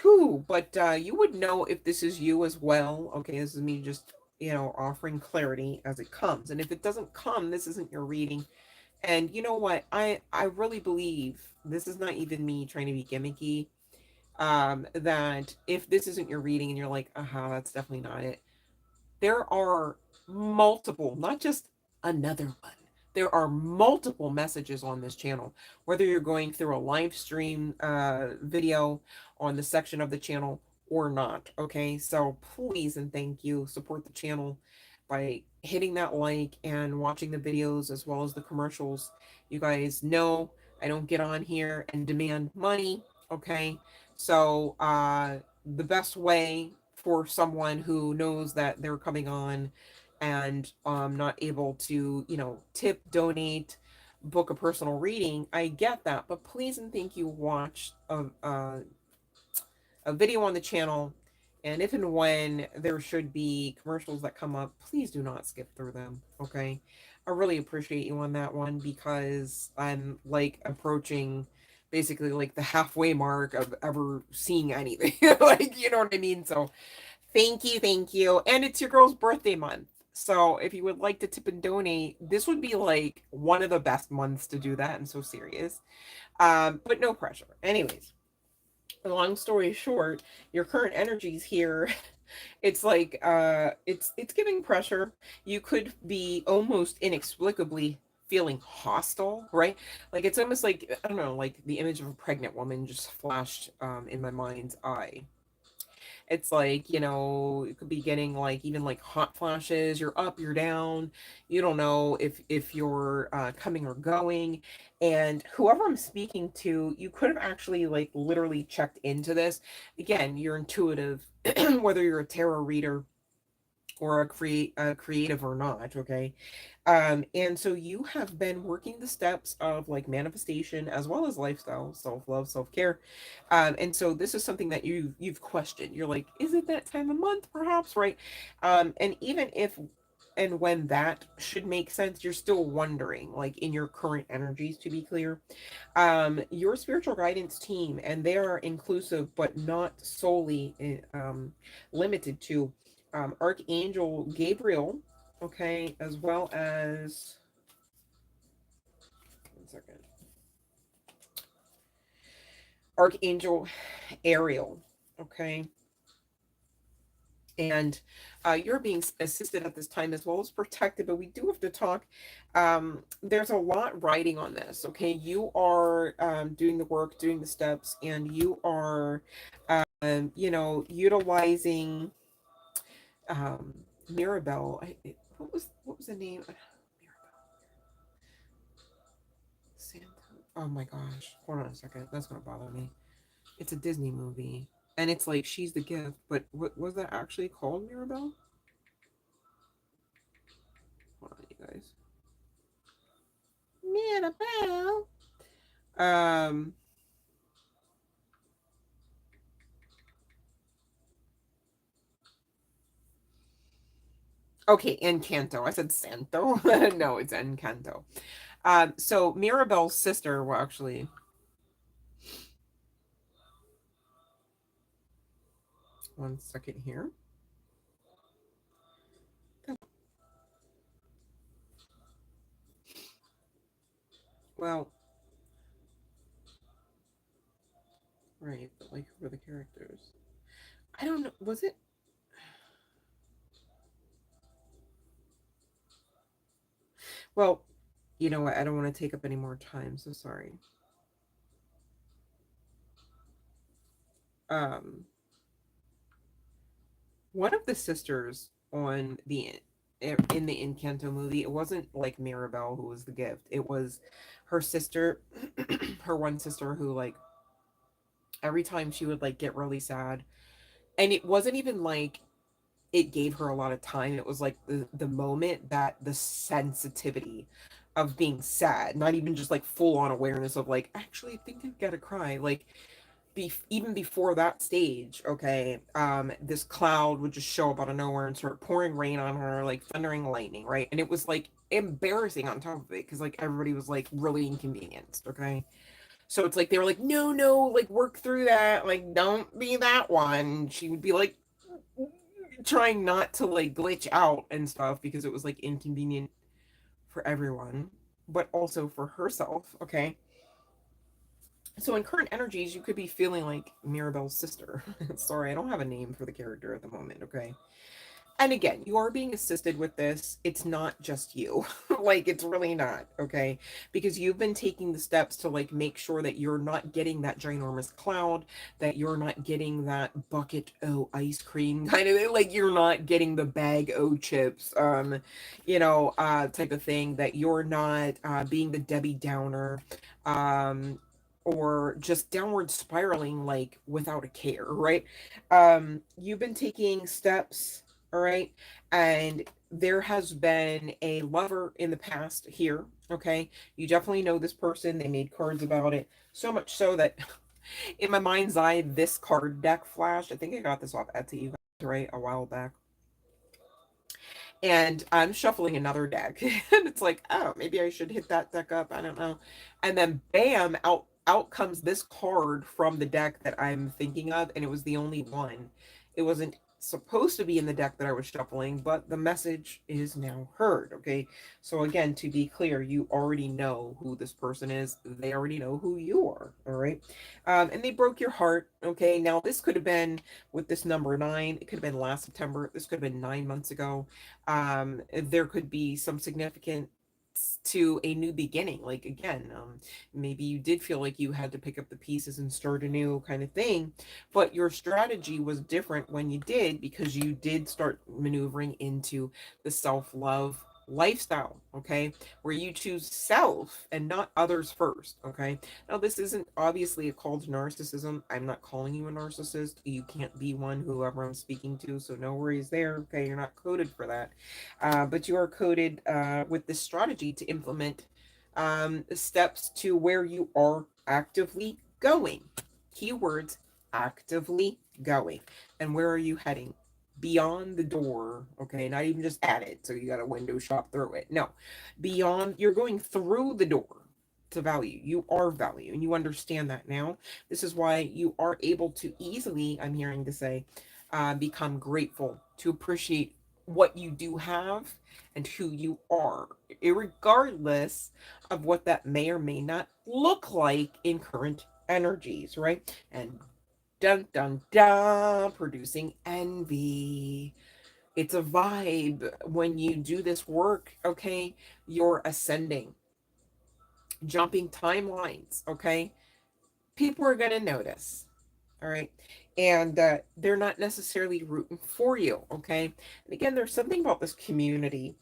Whew, but you would know if this is you as well. Okay, this is me just, offering clarity as it comes. And if it doesn't come, this isn't your reading. And you know what? I really believe this is not even me trying to be gimmicky. That if this isn't your reading and you're like, that's definitely not it. There are multiple, not just another one. There are multiple messages on this channel, whether you're going through a live stream video on the section of the channel or not. Okay, so please and thank you support the channel by hitting that like and watching the videos as well as the commercials. You guys know I don't get on here and demand money. Okay, so the best way for someone who knows that they're coming on and not able to, tip, donate, book a personal reading, I get that, but please and thank you watch a video on the channel, and if and when there should be commercials that come up, please do not skip through them, okay? I really appreciate you on that one, because I'm like approaching basically like the halfway mark of ever seeing anything. Like, you know what I mean? So thank you. And it's your girl's birthday month. So if you would like to tip and donate, this would be like one of the best months to do that. I'm so serious. But no pressure. Anyways, long story short, your current energies here, it's like it's giving pressure. You could be almost inexplicably feeling hostile, right? Like it's almost like, I don't know, like the image of a pregnant woman just flashed in my mind's eye. It's like, you could be getting like even like hot flashes. You're up, you're down. You don't know if you're coming or going. And whoever I'm speaking to, you could have actually like literally checked into this. Again, you're intuitive, whether you're a tarot reader or a creative or not, okay? And so you have been working the steps of like manifestation as well as lifestyle, self-love, self-care. And so this is something that you've questioned. You're like, is it that time of month, perhaps, right? And even if and when that should make sense, you're still wondering, like in your current energies, to be clear, your spiritual guidance team, and they are inclusive but not solely limited to Archangel Gabriel, okay, as well as, one second, Archangel Ariel, okay, and you're being assisted at this time as well as protected, but we do have to talk. There's a lot riding on this, okay? You are doing the work, doing the steps, and you are, utilizing Mirabelle. What was the name? Mirabelle. Santa. Oh my gosh. Hold on a second. That's gonna bother me. It's a Disney movie. And it's like she's the gift, but what was that actually called, Mirabelle? Hold on, you guys. Mirabelle. Um okay, Encanto. I said Santo. No, it's Encanto. So Mirabelle's sister, well actually, one second here. Well, right, but like who were the characters? I don't know. Was it? Well, you know what? I don't want to take up any more time, so sorry. Um, one of the sisters on the in the Encanto movie, it wasn't like Mirabelle who was the gift. It was her sister, her one sister who like every time she would like get really sad, and it wasn't even like it gave her a lot of time. It was like the moment that the sensitivity of being sad, not even just like full on awareness of like actually I think I've got to cry, like even before that stage, okay, this cloud would just show up out of nowhere and start pouring rain on her, like thundering lightning, right? And it was like embarrassing on top of it because like everybody was like really inconvenienced, okay? So it's like they were like, no, no, like work through that, like don't be that one. She would be like trying not to like glitch out and stuff because it was like inconvenient for everyone, but also for herself, okay? So in current energies, you could be feeling like Mirabelle's sister. Sorry, I don't have a name for the character at the moment, okay? And again, you are being assisted with this. It's not just you. Like it's really not, okay? Because you've been taking the steps to like make sure that you're not getting that ginormous cloud, that you're not getting that bucket o ice cream kind of like you're not getting the bag o chips type of thing, that you're not being the Debbie Downer. or just downward spiraling, like without a care, right? You've been taking steps, all right, and there has been a lover in the past here, okay? You definitely know this person. They made cards about it, so much so that in my mind's eye, this card deck flashed. I think I got this off Etsy, you guys, right, a while back. And I'm shuffling another deck, and it's like, oh, maybe I should hit that deck up. I don't know. And then, bam, out comes this card from the deck that I'm thinking of, and it was the only one. It wasn't supposed to be in the deck that I was shuffling, but the message is now heard. Okay, so again, to be clear, you already know who this person is. They already know who you are. All right, and they broke your heart. Okay, now this could have been with this number 9. It could have been last September. This could have been 9 months ago. There could be some significance to a new beginning. Like again, maybe you did feel like you had to pick up the pieces and start anew kind of thing, but your strategy was different when you did, because you did start maneuvering into the self-love lifestyle, okay, where you choose self and not others first. Okay, now this isn't obviously a call to narcissism. I'm not calling you a narcissist. You can't be one, whoever I'm speaking to, so no worries there. Okay, you're not coded for that, but you are coded with this strategy to implement steps to where you are actively going. Keywords: actively going. And where are you heading? Beyond the door. Okay, not even just at it, so you got a window shop through it. No, beyond. You're going through the door to value. You are value, and you understand that now. This is why you are able to easily, I'm hearing to say, become grateful, to appreciate what you do have and who you are, regardless of what that may or may not look like in current energies, right? And dun dun dun, producing envy. It's a vibe when you do this work, okay? You're ascending, jumping timelines, okay? People are going to notice. All right. And they're not necessarily rooting for you. Okay. And again, there's something about this community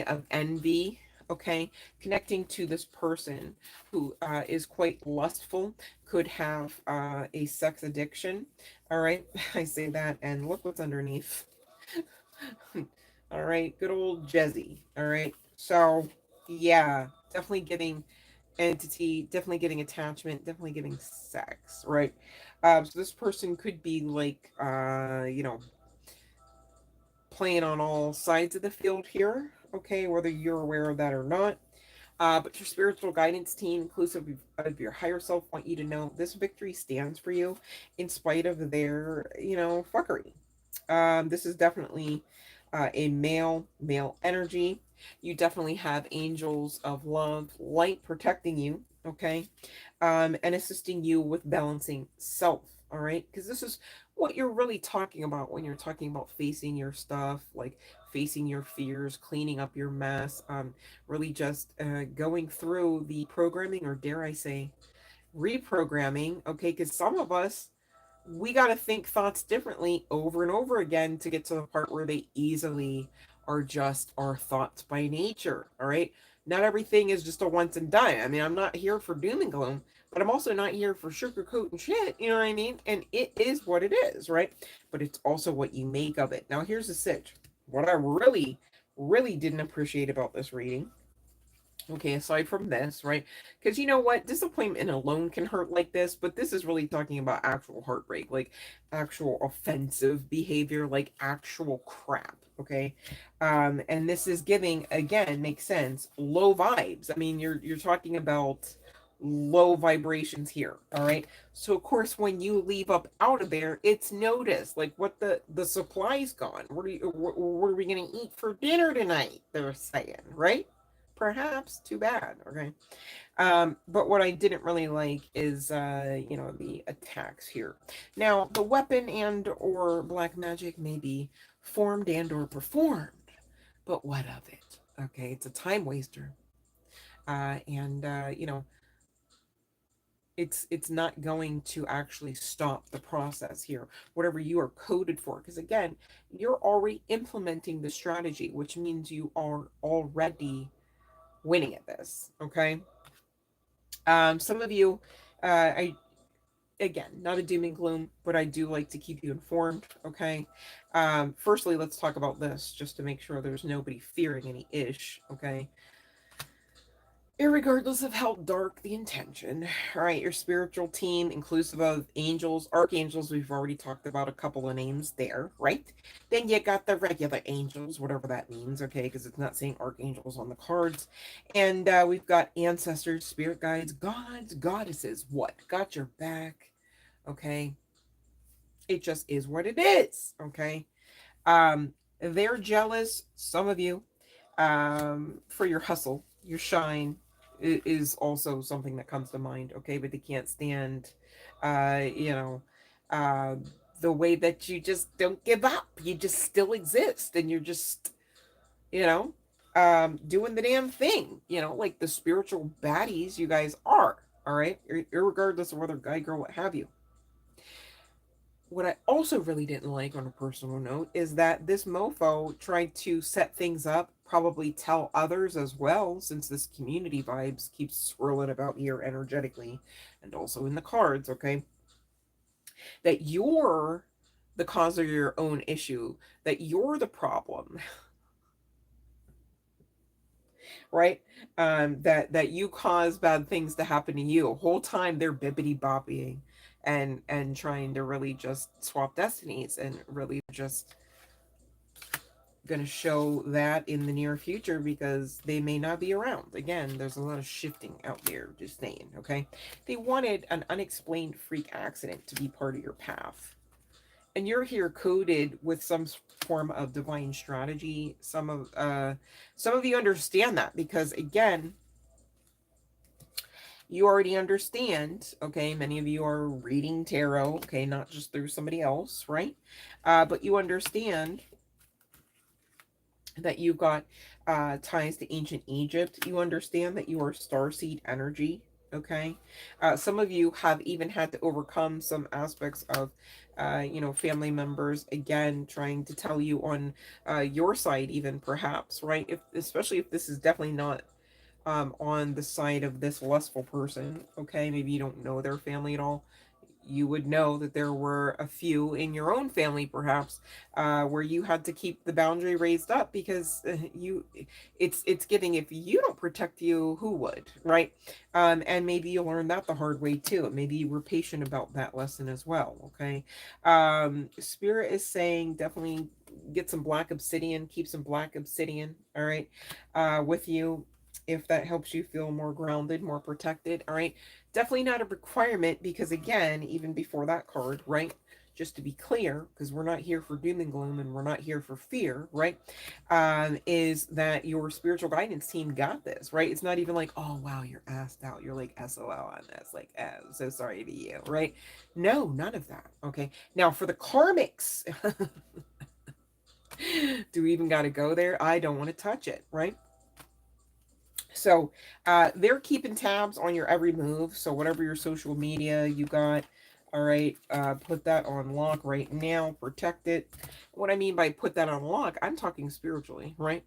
of envy. Okay. Connecting to this person who is quite lustful, could have a sex addiction. All right. I say that, and look what's underneath. All right. Good old Jezzy. All right. So, yeah, definitely getting entity, definitely getting attachment, definitely getting sex, right? So this person could be like, playing on all sides of the field here, okay, whether you're aware of that or not. But your spiritual guidance team, inclusive of your higher self, want you to know this victory stands for you in spite of their, fuckery. This is definitely a male energy. You definitely have angels of love, light protecting you, okay, and assisting you with balancing self. All right, because this is what you're really talking about when you're talking about facing your stuff, like facing your fears, cleaning up your mess, really just going through the programming, or dare I say, reprogramming. Okay, because some of us, we got to think thoughts differently over and over again to get to the part where they easily are just our thoughts by nature. All right. Not everything is just a once and done. I mean, I'm not here for doom and gloom, but I'm also not here for sugarcoat and shit. You know what I mean? And it is what it is, right? But it's also what you make of it. Now, here's the sitch. What I really, really didn't appreciate about this reading, okay, aside from this, right? Because you know what? Disappointment alone can hurt like this, but this is really talking about actual heartbreak, like actual offensive behavior, like actual crap, okay? And this is giving, again, makes sense, low vibes. I mean, you're talking about low vibrations here, all right? So of course when you leave up out of there, it's noticed. Like, what, the supply's gone. What are we gonna eat for dinner tonight? They're saying, right? Perhaps. Too bad. Okay. But what I didn't really like is the attacks here. Now the weapon and or black magic may be formed and or performed, but what of it? Okay, it's a time waster. And it's not going to actually stop the process here, whatever you are coded for, because again, you're already implementing the strategy, which means you are already winning at this. Okay. Some of you, I again, not a doom and gloom, but I do like to keep you informed. Okay. Firstly, let's talk about this just to make sure there's nobody fearing any ish. Okay. Irregardless of how dark the intention, all right, your spiritual team, inclusive of angels, archangels, we've already talked about a couple of names there, right? Then you got the regular angels, whatever that means, okay, because it's not saying archangels on the cards. And we've got ancestors, spirit guides, gods, goddesses. What? Got your back, okay? It just is what it is, okay? They're jealous, some of you, for your hustle, your shine is also something that comes to mind, okay? But they can't stand, you know, uh, the way that you just don't give up. You just still exist and you're just, you know, doing the damn thing, like the spiritual baddies you guys are, all right? Regardless of whether guy, girl, what have you. What I also really didn't like on a personal note is that this mofo tried to set things up, probably tell others as well, since this community vibes keeps swirling about here energetically and also in the cards, okay? That you're the cause of your own issue, that you're the problem, right? That you cause bad things to happen to you. Whole time they're bibbity bopping and trying to really just swap destinies and really just going to show that in the near future because they may not be around. Again, there's a lot of shifting out there, just saying, okay? They wanted an unexplained freak accident to be part of your path. And you're here coded with some form of divine strategy. Some of you understand that because again, you already understand, okay? Many of you are reading tarot, okay, not just through somebody else, right? But you understand that you've got ties to ancient Egypt. You understand that you are starseed energy, okay? Some of you have even had to overcome some aspects of, family members, again, trying to tell you on your side, even perhaps, right? Especially if this is definitely not on the side of this lustful person, okay? Maybe you don't know their family at all. You would know that there were a few in your own family, perhaps, where you had to keep the boundary raised up because it's getting, if you don't protect you, who would, right? And maybe you learned that the hard way too. Maybe you were patient about that lesson as well, okay? Spirit is saying definitely get some black obsidian, keep some black obsidian, all right, with you if that helps you feel more grounded, more protected, all right? Definitely not a requirement because, again, even before that card, right? Just to be clear, because we're not here for doom and gloom and we're not here for fear, right? Is that your spiritual guidance team got this, right? It's not even like, oh, wow, you're assed out. You're like SOL on this. Like, oh, I'm so sorry to you, right? No, none of that. Okay. Now, for the karmics, do we even got to go there? I don't want to touch it, right? So they're keeping tabs on your every move. So whatever your social media you got, all right, put that on lock right now. Protect it. What I mean by put that on lock, I'm talking spiritually, right?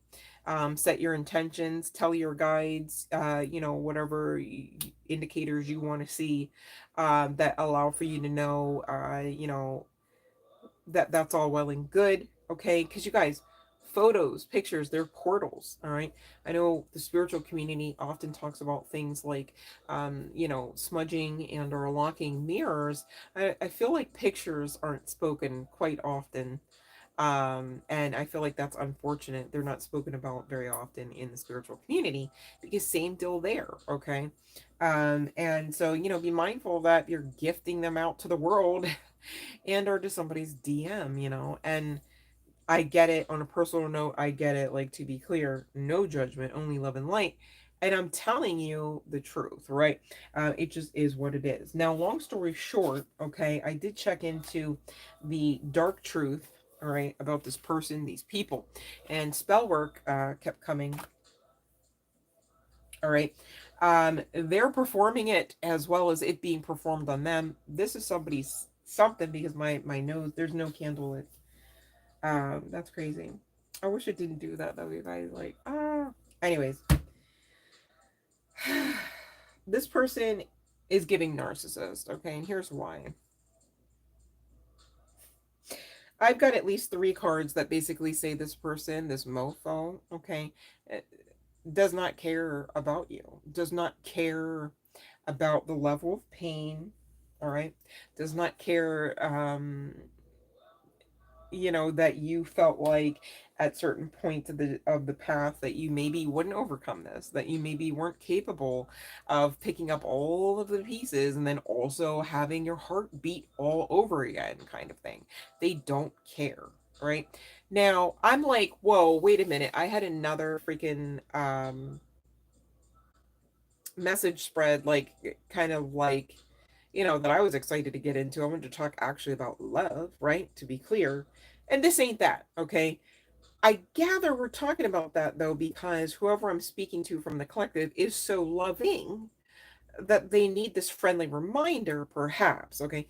Set your intentions, tell your guides, whatever indicators you want to see that allow for you to know, that's all well and good, okay? Because you guys, photos, pictures, they're portals, all right? I know the spiritual community often talks about things like smudging and or locking mirrors. I feel like pictures aren't spoken quite often, and I feel like that's unfortunate. They're not spoken about very often in the spiritual community because same deal there, okay? And so, be mindful that you're gifting them out to the world and or to somebody's DM, and I get it. On a personal note, I get it. Like, to be clear, no judgment, only love and light. And I'm telling you the truth, right? It just is what it is. Now, long story short, okay, I did check into the dark truth, all right, about this person, these people, and spell work kept coming, all right. They're performing it as well as it being performed on them. This is somebody's something because my nose, there's no candle lit. That's crazy. I wish it didn't do that though, you guys. Like, anyways, this person. is giving narcissist, okay? And here's why. I've got at least 3 cards that basically say this person, this mofo, okay, eh, does not care about you, does not care about the level of pain, all right, does not care, that you felt like at certain points of the path that you maybe wouldn't overcome this, that you maybe weren't capable of picking up all of the pieces and then also having your heart beat all over again, kind of thing. They don't care, right? Now I'm like, whoa, wait a minute. I had another freaking message spread, like kind of like, that I was excited to get into. I wanted to talk actually about love, right? To be clear. And this ain't that, okay? I gather we're talking about that though, because whoever I'm speaking to from the collective is so loving that they need this friendly reminder, perhaps. Okay.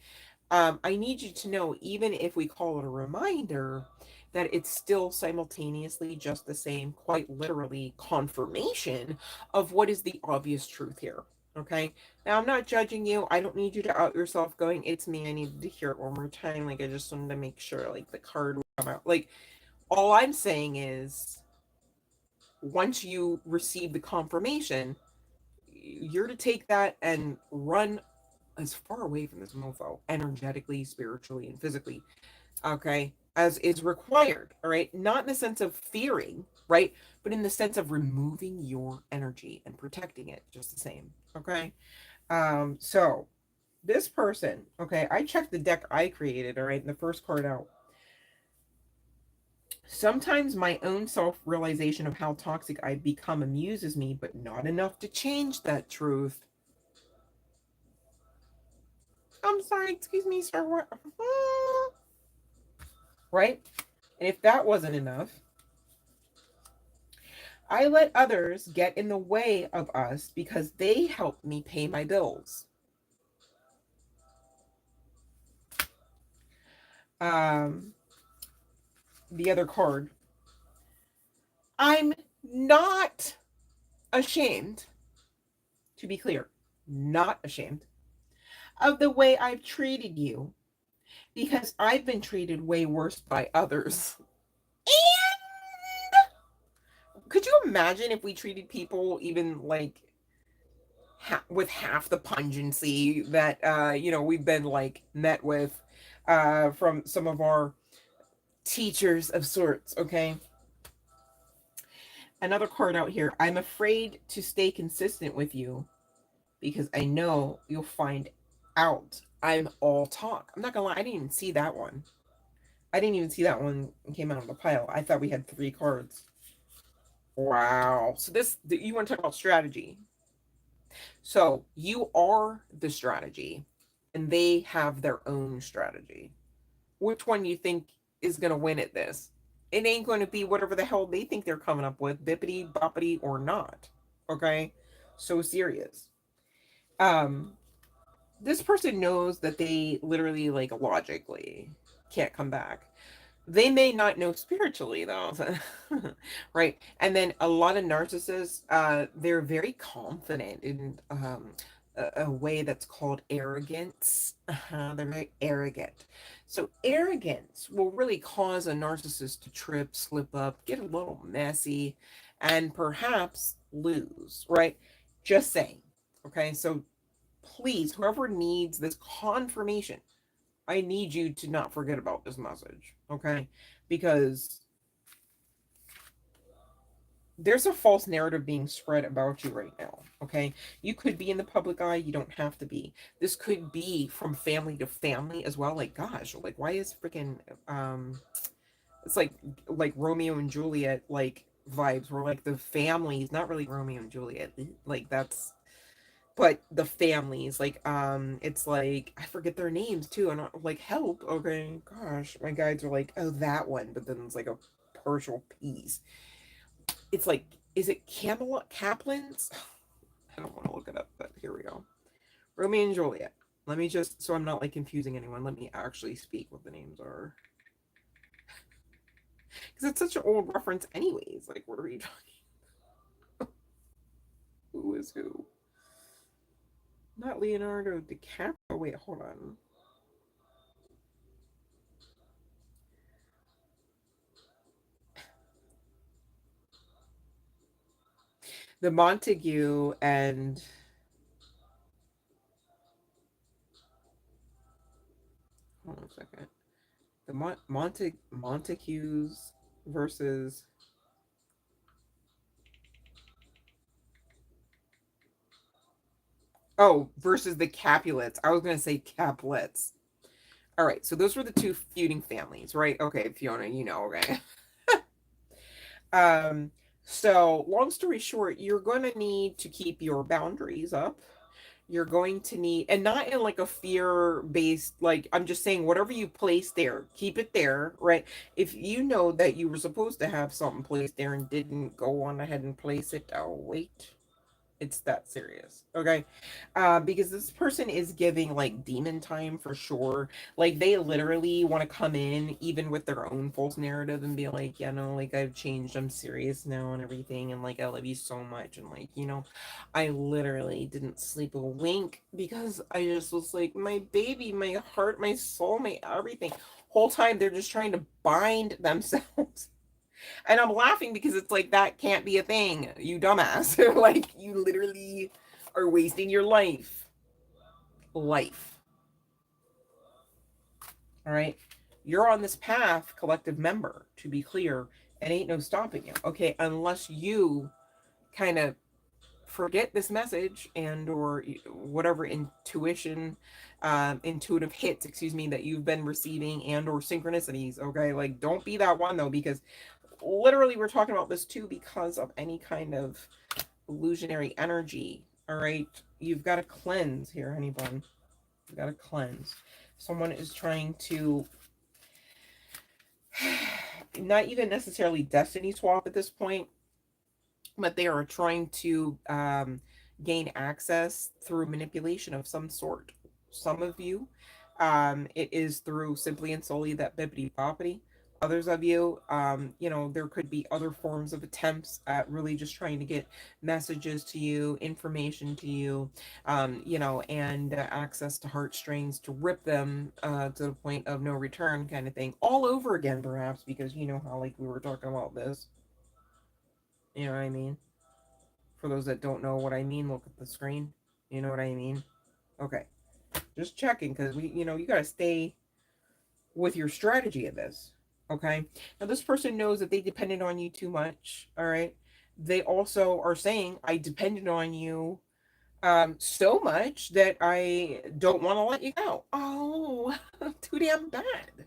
I need you to know, even if we call it a reminder, that it's still simultaneously just the same, quite literally, confirmation of what is the obvious truth here. Okay. Now, I'm not judging you. I don't need you to out yourself going, it's me. I needed to hear it one more time. Like, I just wanted to make sure, like, the card would come out. Like, all I'm saying is, once you receive the confirmation, you're to take that and run as far away from this mofo, energetically, spiritually, and physically, okay, as is required, all right? Not in the sense of fearing, right? But in the sense of removing your energy and protecting it just the same, okay? So this person, okay, I checked the deck I created, all right, and the first card out. Sometimes my own self realization of how toxic I've become amuses me, but not enough to change that truth. I'm sorry, excuse me, sir. What? Right? And if that wasn't enough, I let others get in the way of us because they helped me pay my bills. Um, the other card. I'm not ashamed, to be clear, not ashamed of the way I've treated you because I've been treated way worse by others. And could you imagine if we treated people even like with half the pungency that we've been like met with from some of our teachers of sorts, okay? Another card out here. I'm afraid to stay consistent with you because I know you'll find out I'm all talk. I'm not gonna lie, I didn't even see that one. I didn't even see that one came out of the pile. I thought we had 3 cards. Wow. So this, you want to talk about strategy. So you are the strategy and they have their own strategy. Which one you think is going to win at this? It ain't going to be whatever the hell they think they're coming up with, bippity boppity or not. Okay? So serious. Um, this person knows that they literally, like, logically can't come back. They may not know spiritually though. Right? And then a lot of narcissists, they're very confident in a way that's called arrogance. They're very arrogant. So arrogance will really cause a narcissist to trip, slip up, get a little messy, and perhaps lose, right? Just saying. Okay, so please, whoever needs this confirmation, I need you to not forget about this message, okay? Because there's a false narrative being spread about you right now, okay? You could be in the public eye, you don't have to be. This could be from family to family as well. Like, gosh, like, why is freaking it's like Romeo and Juliet, like, vibes where like the families, not really Romeo and Juliet, like that's, but the families, like, it's like I forget their names too, and I'm like, help, okay, gosh, my guides are like, oh, that one, but then it's like a partial piece. It's like, is it Camelot Kaplan's? I don't want to look it up, but here we go. Romeo and Juliet. Let me just, so I'm not like confusing anyone, let me actually speak what the names are, because it's such an old reference anyways. Like, what are we talking? Who is who? Not Leonardo DiCaprio. Wait, hold on. The Montague and hold on a second. The Montagues versus versus the Capulets. I was gonna say Capulets. All right, so those were the two feuding families, right? Okay, Fiona, you know, okay. Um, so long story short, you're gonna need to keep your boundaries up. You're going to need, and not in like a fear based, like, I'm just saying, whatever you place there, keep it there, right? If you know that you were supposed to have something placed there and didn't go on ahead and place it, oh, wait. It's that serious. Okay. Because this person is giving like demon time for sure. Like they literally want to come in even with their own false narrative and be like, yeah, no, like I've changed, I'm serious now and everything, and like I love you so much, and like, I literally didn't sleep a wink because I just was like, my baby, my heart, my soul, my everything. Whole time they're just trying to bind themselves. And I'm laughing because it's like that can't be a thing, you dumbass. Like you literally are wasting your life. Life. All right. You're on this path, collective member, to be clear, and ain't no stopping you. Okay, unless you kind of forget this message and or whatever intuitive hits, excuse me, that you've been receiving and or synchronicities. Okay, like don't be that one though, because literally we're talking about this too because of any kind of illusionary energy. All right, you've got to cleanse here, honey bun. You've got to cleanse. Someone is trying to not even necessarily destiny swap at this point, but they are trying to gain access through manipulation of some sort. Some of you, it is through simply and solely that bippity boppity. Others of you, there could be other forms of attempts at really just trying to get messages to you, information to you, and access to heartstrings to rip them to the point of no return kind of thing all over again, perhaps, because you know how, like, we were talking about this. You know what I mean? For those that don't know what I mean, look at the screen. You know what I mean? Okay. Just checking because you got to stay with your strategy of this. Okay. Now, this person knows that they depended on you too much. All right. They also are saying, I depended on you so much that I don't want to let you go. Oh, too damn bad.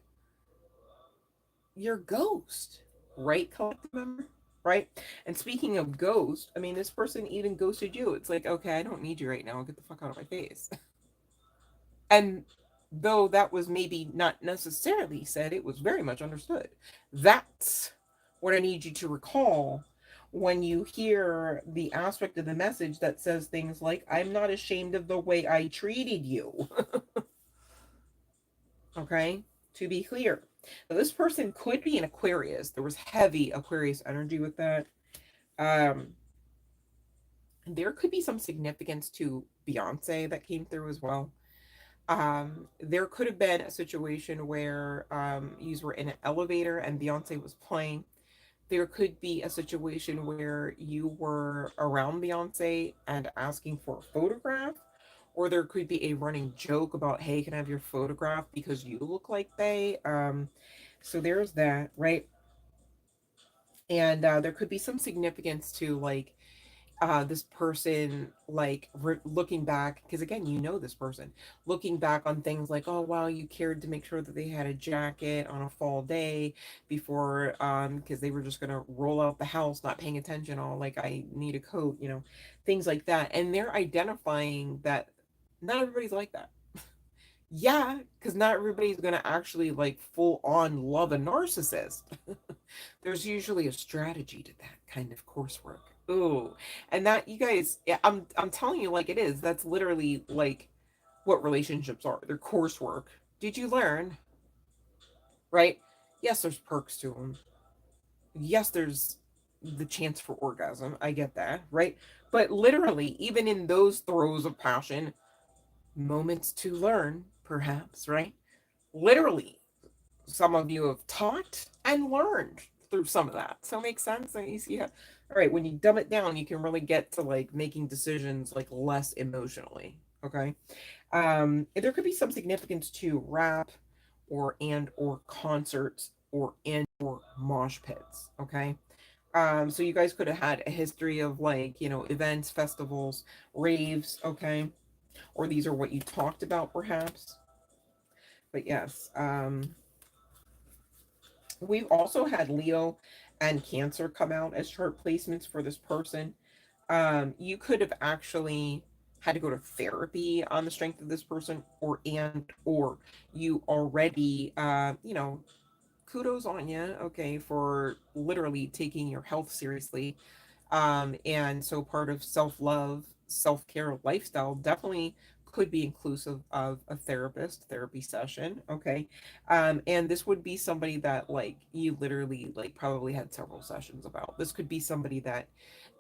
You're a ghost, right, collective member? Right? And speaking of ghost, I mean, this person even ghosted you. It's like, okay, I don't need you right now. Get the fuck out of my face. And though that was maybe not necessarily said, it was very much understood. That's what I need you to recall when you hear the aspect of the message that says things like, I'm not ashamed of the way I treated you. Okay? To be clear. Now, this person could be an Aquarius. There was heavy Aquarius energy with that. Um, there could be some significance to Beyonce that came through as well. There could have been a situation where you were in an elevator and Beyonce was playing. There could be a situation where you were around Beyonce and asking for a photograph, or there could be a running joke about, hey, can I have your photograph because you look like they. So there's that, right? And there could be some significance to like this person like looking back, because again, you know, this person looking back on things like, oh wow, you cared to make sure that they had a jacket on a fall day before because they were just gonna roll out the house not paying attention, all like, I need a coat, things like that, and they're identifying that not everybody's like that. Yeah, because not everybody's gonna actually like full on love a narcissist. There's usually a strategy to that kind of coursework. Ooh, and that, you guys, yeah, I'm telling you like it is. That's literally like what relationships are. They're coursework. Did you learn? Right? Yes, there's perks to them. Yes, there's the chance for orgasm. I get that, right? But literally, even in those throes of passion, moments to learn, perhaps, right? Literally, some of you have taught and learned through some of that. So it makes sense. So you see how, all right, when you dumb it down, you can really get to like making decisions like less emotionally. Okay. There could be some significance to rap or concerts or mosh pits. Okay. So you guys could have had a history of like, events, festivals, raves, okay? Or these are what you talked about perhaps. But yes, we've also had Leo and Cancer come out as chart placements for this person. You could have actually had to go to therapy on the strength of this person, or you already, kudos on you, okay, for literally taking your health seriously. And so part of self-love, self-care lifestyle definitely could be inclusive of a therapy session, okay? And this would be somebody that like you literally like probably had several sessions about. This could be somebody that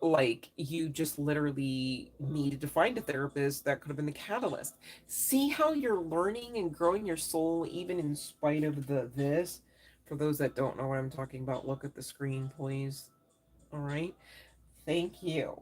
like you just literally needed to find a therapist that could have been the catalyst. See how you're learning and growing your soul even in spite of the this. For those that don't know what I'm talking about, look at the screen, please. All right. Thank you.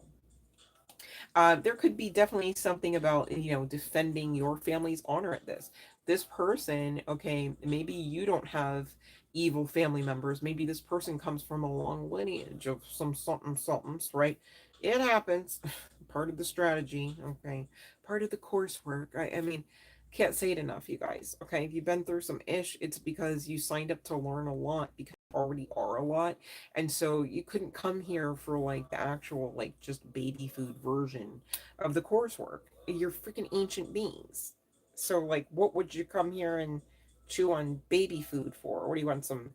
There could be definitely something about, defending your family's honor at this. This person, okay, maybe you don't have evil family members. Maybe this person comes from a long lineage of some somethings, right? It happens. Part of the strategy, okay? Part of the coursework. I mean, can't say it enough, you guys. Okay, if you've been through some ish, it's because you signed up to learn a lot because you already are a lot, and so you couldn't come here for like the actual like just baby food version of the coursework. You're freaking ancient beings. So like what would you come here and chew on baby food for? What do you want, some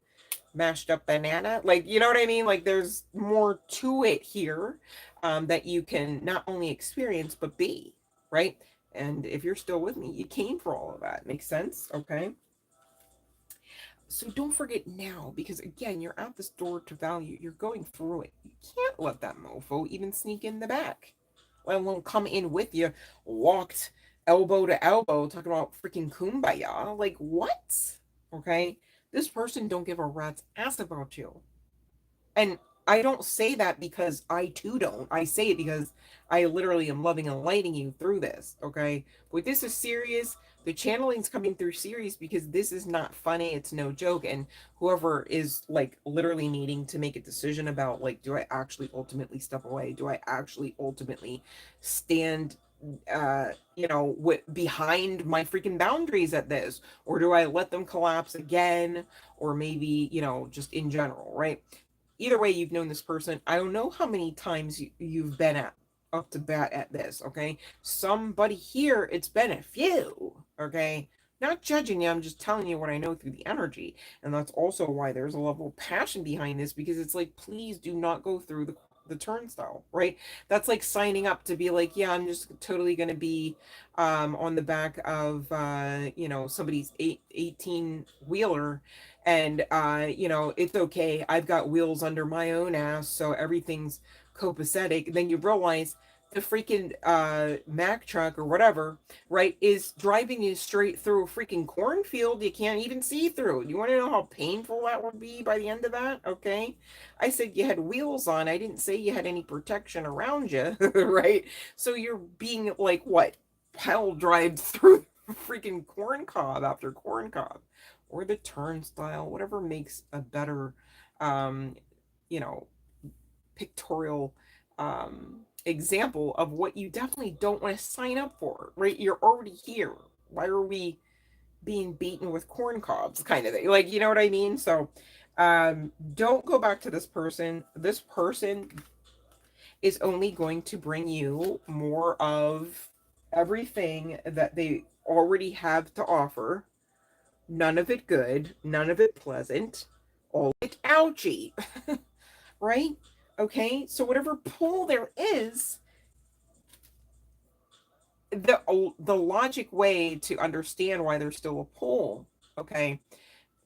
mashed up banana? Like, you know what I mean? Like there's more to it here, that you can not only experience but be, right? And if you're still with me, you came for all of that. Makes sense? Okay. So don't forget now, because again, you're at this door to value. You're going through it. You can't let that mofo even sneak in the back, let alone come in with you, walked elbow to elbow, talking about freaking kumbaya. Like, what? Okay? This person don't give a rat's ass about you. And I don't say that because I too don't. I say it because I literally am loving and lighting you through this. Okay. But this is serious. The channeling's coming through serious because this is not funny. It's no joke. And whoever is like literally needing to make a decision about like, do I actually ultimately step away? Do I actually ultimately stand behind my freaking boundaries at this, or do I let them collapse again, or maybe just in general, right? Either way, you've known this person. I don't know how many times you've been at up to bat at this, okay? Somebody here, it's been a few, okay? Not judging you, I'm just telling you what I know through the energy. And that's also why there's a level of passion behind this, because it's like, please do not go through the turnstile, right? That's like signing up to be like, yeah, I'm just totally going to be on the back of somebody's 18 wheeler, and it's okay, I've got wheels under my own ass, so everything's copacetic. Then you realize the freaking Mack truck or whatever, right, is driving you straight through a freaking cornfield you can't even see through. You want to know how painful that would be by the end of that? Okay, I said you had wheels on, I didn't say you had any protection around you. Right? So you're being like, what, pile drive through freaking corn cob after corn cob, or the turnstile, whatever makes a better, um, you know, pictorial example of what you definitely don't want to sign up for, right? You're already here. Why are we being beaten with corn cobs kind of thing? Like, you know what I mean? So don't go back to this person. This person is only going to bring you more of everything that they already have to offer. None of it good, none of it pleasant, all it ouchy, right? Okay, so whatever pull there is, the logic way to understand why there's still a pull, okay,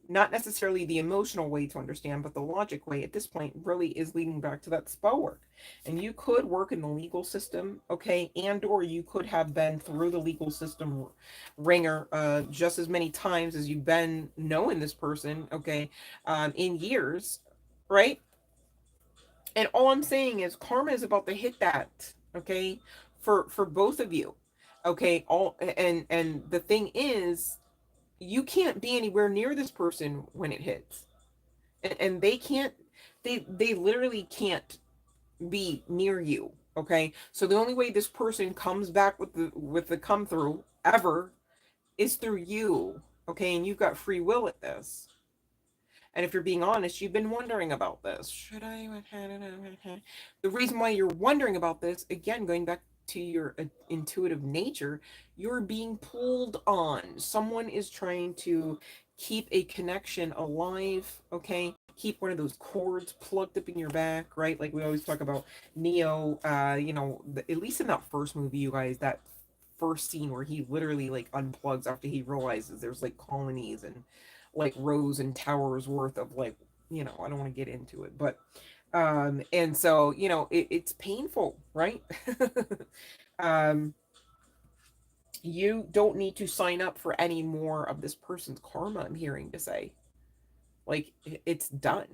Not necessarily the emotional way to understand, but the logic way at this point really is leading back to that spell work. And you could work in the legal system, okay, and or you could have been through the legal system ringer just as many times as you've been knowing this person, okay, in years, right? And all I'm saying is karma is about to hit that, okay, for both of you, okay. All and the thing is, you can't be anywhere near this person when it hits, and they can't, they literally can't be near you, okay. So the only way this person comes back with the come through ever is through you, okay. And you've got free will at this. And if you're being honest, you've been wondering about this. Should I? The reason why you're wondering about this, again, going back to your intuitive nature, you're being pulled on. Someone is trying to keep a connection alive, okay? Keep one of those cords plugged up in your back, right? Like we always talk about Neo, at least in that first movie, you guys, that first scene where he literally like unplugs after he realizes there's like colonies and like rows and towers worth of like, I don't want to get into it, but and so it's painful, right? um you don't need to sign up for any more of this person's karma, I'm hearing to say. Like, it's done.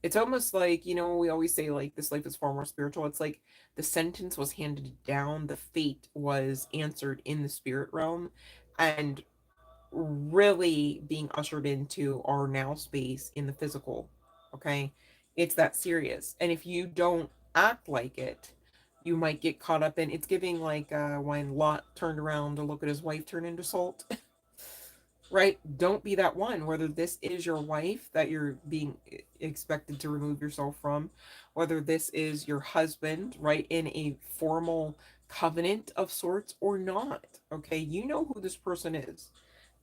It's almost like, we always say like this life is far more spiritual. It's like the sentence was handed down, the fate was answered in the spirit realm, and really being ushered into our now space in the physical. Okay. It's that serious. And if you don't act like it, you might get caught up in, it's giving like when Lot turned around to look at his wife turn into salt. Right? Don't be that one. Whether this is your wife that you're being expected to remove yourself from, whether this is your husband, right, in a formal covenant of sorts or not. Okay, you know who this person is,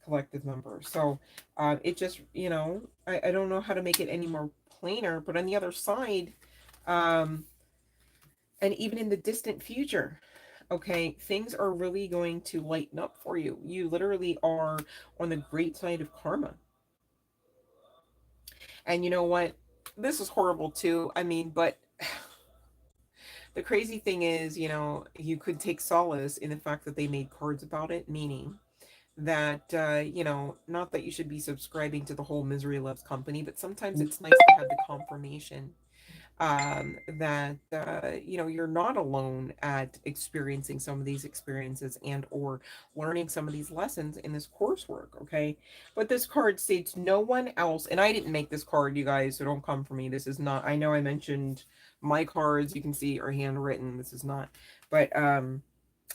collective member. So it just, I don't know how to make it any more plainer, but on the other side, um, and even in the distant future, okay, things are really going to lighten up for you. You literally are on the great side of karma. And you know what? This is horrible too. I mean, but the crazy thing is, you could take solace in the fact that they made cards about it, meaning that, not that you should be subscribing to the whole misery loves company, but sometimes it's nice to have the confirmation that you're not alone at experiencing some of these experiences and or learning some of these lessons in this coursework. Okay, but this card states no one else, and I didn't make this card, you guys, so don't come for me. This is not, I know I mentioned my cards, you can see, are handwritten. This is not, but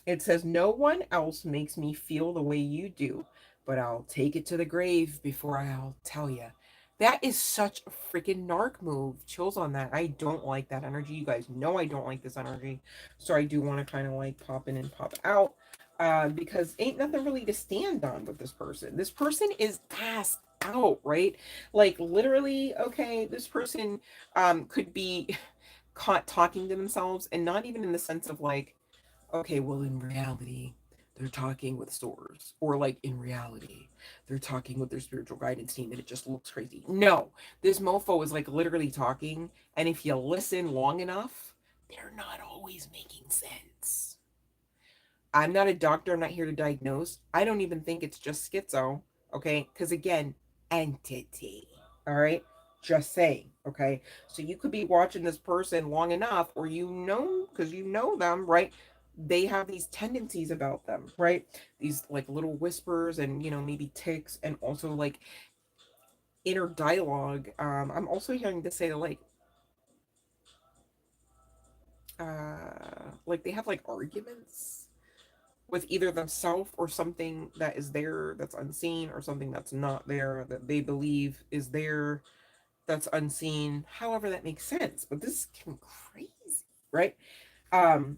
it says, no one else makes me feel the way you do, but I'll take it to the grave before I'll tell you. That is such a freaking narc move. Chills on that. I don't like that energy. You guys know I don't like this energy. So I do want to kind of like pop in and pop out. Because ain't nothing really to stand on with this person. This person is passed out, right? Like literally, okay, this person could be caught talking to themselves, and not even in the sense of like, okay, well, in reality, they're talking with stores, or like in reality, they're talking with their spiritual guidance team, and it just looks crazy. No, this mofo is like literally talking, and if you listen long enough, they're not always making sense. I'm not a doctor. I'm not here to diagnose. I don't even think it's just schizo. Okay. Because again, entity. All right. Just saying. Okay. So you could be watching this person long enough, or because you know them, right? They have these tendencies about them, right? These like little whispers and, maybe ticks, and also like inner dialogue. I'm also hearing to say like they have like arguments with either themselves or something that is there that's unseen, or something that's not there that they believe is there that's unseen. However that makes sense, but this is getting crazy, right? um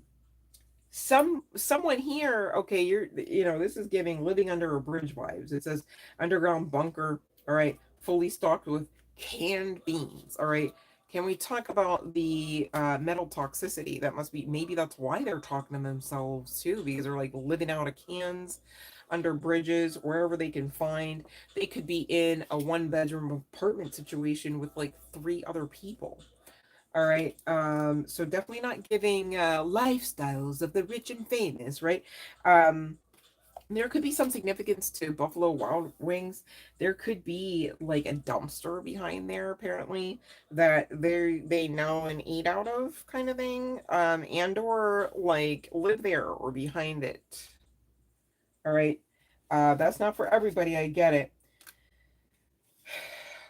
someone here, okay, this is giving living under a bridge vibes. It says underground bunker, all right, fully stocked with canned beans, all right. Can we talk about the metal toxicity? That must be, maybe that's why they're talking to themselves too, because they're like living out of cans, under bridges, wherever they can find. They could be in a one bedroom apartment situation with like three other people. All right. So definitely not giving lifestyles of the rich and famous, right? Um, there could be some significance to Buffalo Wild Wings. There could be like a dumpster behind there, apparently, that they know and eat out of, kind of thing. And or like live there or behind it. All right. That's not for everybody. I get it.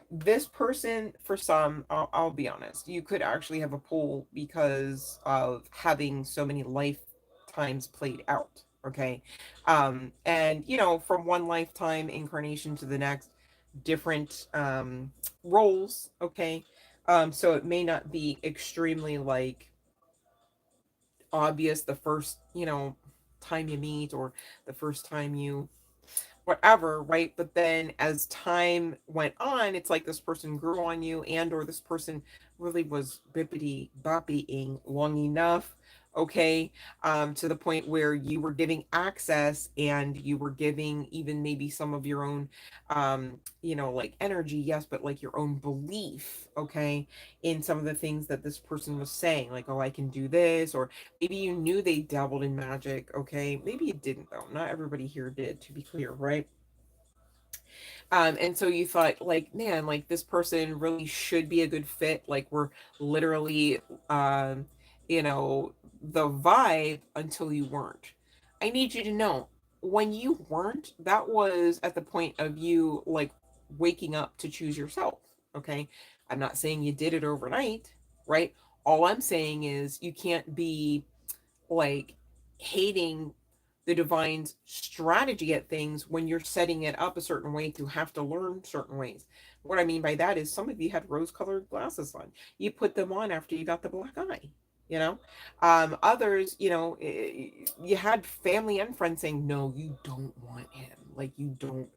This person, for some, I'll be honest, you could actually have a pull because of having so many lifetimes played out. Okay. And from one lifetime incarnation to the next, different roles. Okay. So it may not be extremely like obvious the first, time you meet, or the first time you whatever, right? But then as time went on, it's like this person grew on you, and or this person really was bippity boppying long enough, okay, to the point where you were giving access, and you were giving even maybe some of your own like energy, yes, but like your own belief, okay, in some of the things that this person was saying, like, oh, I can do this, or maybe you knew they dabbled in magic, okay, maybe you didn't, though, not everybody here did, to be clear, right? And so you thought, like, man, like this person really should be a good fit. Like, we're literally, um, the vibe, until you weren't. I need you to know, when you weren't, that was at the point of you, like, waking up to choose yourself. Okay. I'm not saying you did it overnight, right? All I'm saying is you can't be like hating the divine's strategy at things when you're setting it up a certain way to have to learn certain ways. What I mean by that is, some of you had rose colored glasses on. You put them on after you got the black eye. You know, others, you had family and friends saying, no, you don't want him. Like, you don't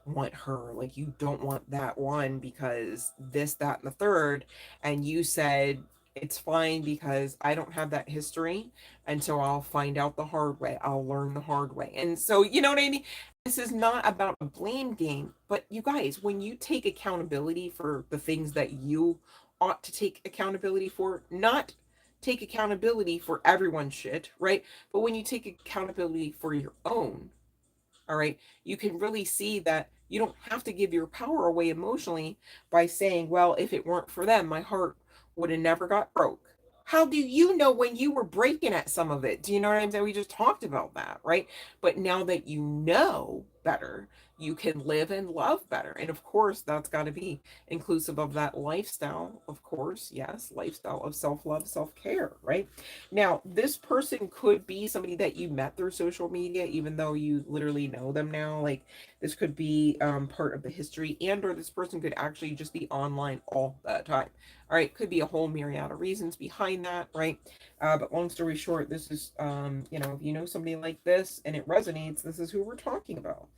want her. Like, you don't want that one because this, that, and the third. And you said, it's fine because I don't have that history, and so I'll find out the hard way. I'll learn the hard way. And so, you know what I mean? This is not about a blame game, but you guys, when you take accountability for the things that you ought to take accountability for, not take accountability for everyone's shit, right? But when you take accountability for your own, all right, you can really see that you don't have to give your power away emotionally by saying, well, if it weren't for them, my heart would have never got broke. How do you know when you were breaking at some of it? Do you know what I'm saying? We just talked about that, right? But now that you know better, you can live and love better. And of course, that's got to be inclusive of that lifestyle, of course. Yes, lifestyle of self love, self care, right? Now, this person could be somebody that you met through social media, even though you literally know them now. Like, this could be part of the history, and or this person could actually just be online all the time. All right, could be a whole myriad of reasons behind that, right? But long story short, this is, if you know somebody like this and it resonates, this is who we're talking about,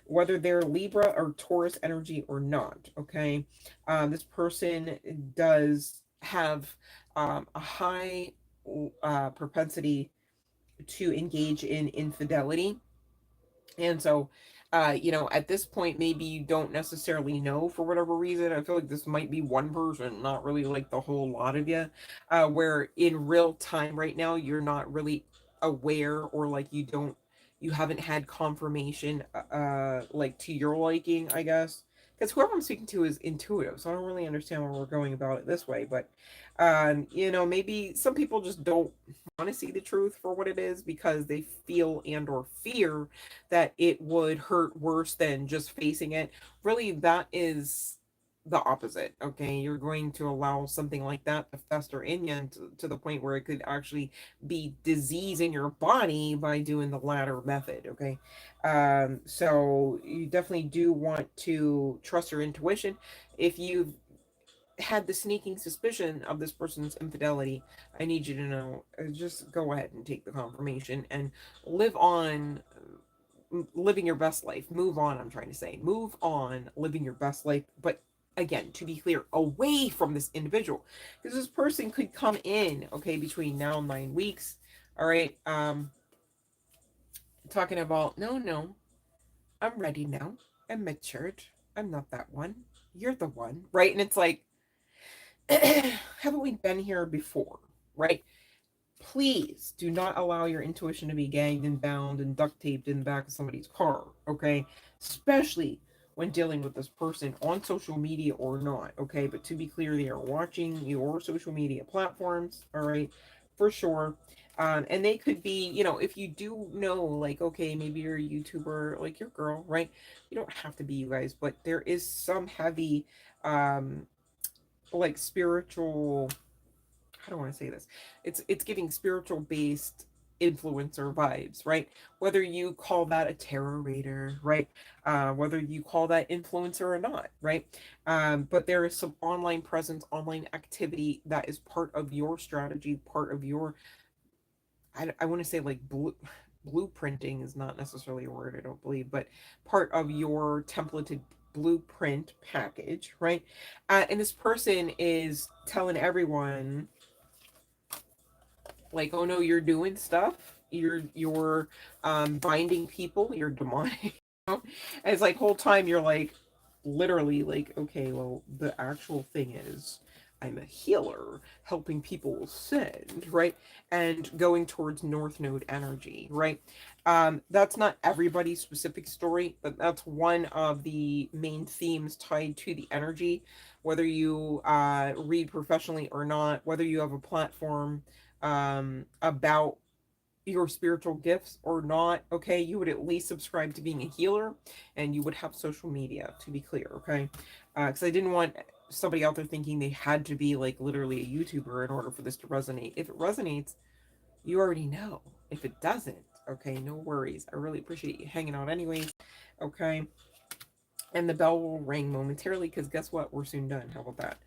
whether they're Libra or Taurus energy or not. Okay, this person does have a high propensity to engage in infidelity. And so, at this point, maybe you don't necessarily know for whatever reason. I feel like this might be one person, not really like the whole lot of you, where in real time right now, you're not really aware, or like you haven't had confirmation, like to your liking, I guess. Because whoever I'm speaking to is intuitive, so I don't really understand why we're going about it this way. But, maybe some people just don't want to see the truth for what it is because they feel and or fear that it would hurt worse than just facing it. Really, that is the opposite. Okay, you're going to allow something like that to fester in you to the point where it could actually be disease in your body by doing the latter method. Okay, so you definitely do want to trust your intuition. If you've had the sneaking suspicion of this person's infidelity, I need you to know, just go ahead and take the confirmation and live on, living your best life. Move on, I'm trying to say. Move on, living your best life, but again, to be clear, away from this individual, because this person could come in, okay, between now and 9 weeks, all right, talking about, no, no, I'm ready now, I'm matured, I'm not that one, you're the one, right? And it's like, haven't we been here before, right? Please do not allow your intuition to be gagged and bound and duct taped in the back of somebody's car, okay? Especially when dealing with this person on social media or not, okay? But to be clear, they are watching your social media platforms, all right? For sure. And they could be, if you do know, like, okay, maybe you're a YouTuber, like your girl, right? You don't have to be, you guys, but there is some heavy, um, like spiritual, how do I want to say this? It's giving spiritual based influencer vibes, right? Whether you call that a tarot reader, right? Whether you call that influencer or not, right? But there is some online presence, online activity that is part of your strategy, part of your, I want to say like blueprinting is not necessarily a word, I don't believe, but part of your templated blueprint package, right? And this person is telling everyone like, oh no, you're doing stuff, you're binding people, you're demonic, and it's like whole time you're like literally like, okay, well, the actual thing is I'm a healer helping people ascend, right? And going towards north node energy, right? That's not everybody's specific story, but that's one of the main themes tied to the energy, whether you read professionally or not, whether you have a platform about your spiritual gifts or not, okay, you would at least subscribe to being a healer, and you would have social media, to be clear, okay? Because I didn't want somebody out there thinking they had to be like literally a YouTuber in order for this to resonate. If it resonates, you already know. If it doesn't, okay, no worries. I really appreciate you hanging out anyways, okay? And the bell will ring momentarily, because guess what? We're soon done. How about that?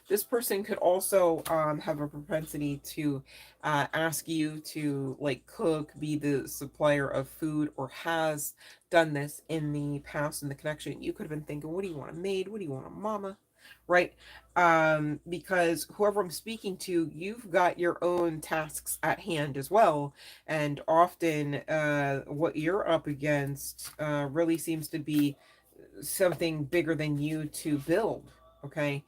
This person could also have a propensity to ask you to like cook, be the supplier of food, or has done this in the past in the connection. You could have been thinking, what do you want, a maid? What do you want, a mama? Right? Because whoever I'm speaking to, you've got your own tasks at hand as well. And often what you're up against really seems to be something bigger than you to build, okay,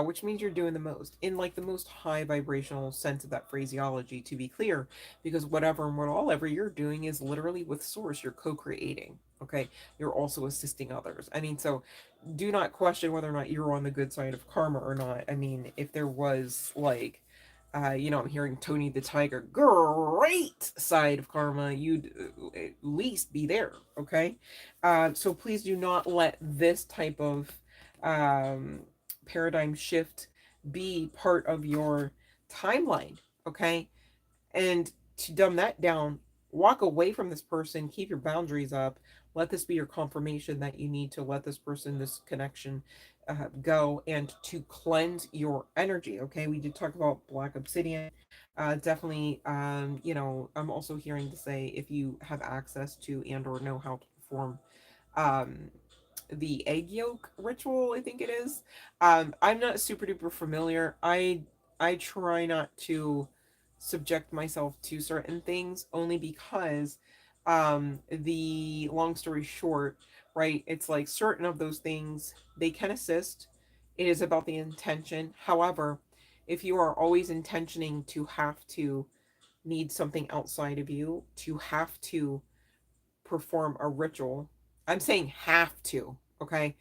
which means you're doing the most in like the most high vibrational sense of that phraseology, to be clear, because whatever and what all ever you're doing is literally with source, you're co-creating, okay, you're also assisting others. I mean, so do not question whether or not you're on the good side of karma or not. I mean, if there was like I'm hearing Tony the Tiger, great side of karma, you'd at least be there, okay? So please do not let this type of um, paradigm shift be part of your timeline, okay? And to dumb that down, walk away from this person, keep your boundaries up. Let this be your confirmation that you need to let this person, this connection go, and to cleanse your energy. Okay, we did talk about black obsidian. Definitely, I'm also hearing to say if you have access to and or know how to perform um, the egg yolk ritual, I think it is. I'm not super duper familiar. I try not to subject myself to certain things only because the long story short, right, it's like certain of those things they can assist. It is about the intention. However, if you are always intentioning to have to need something outside of you, to have to perform a ritual, I'm saying have to, okay,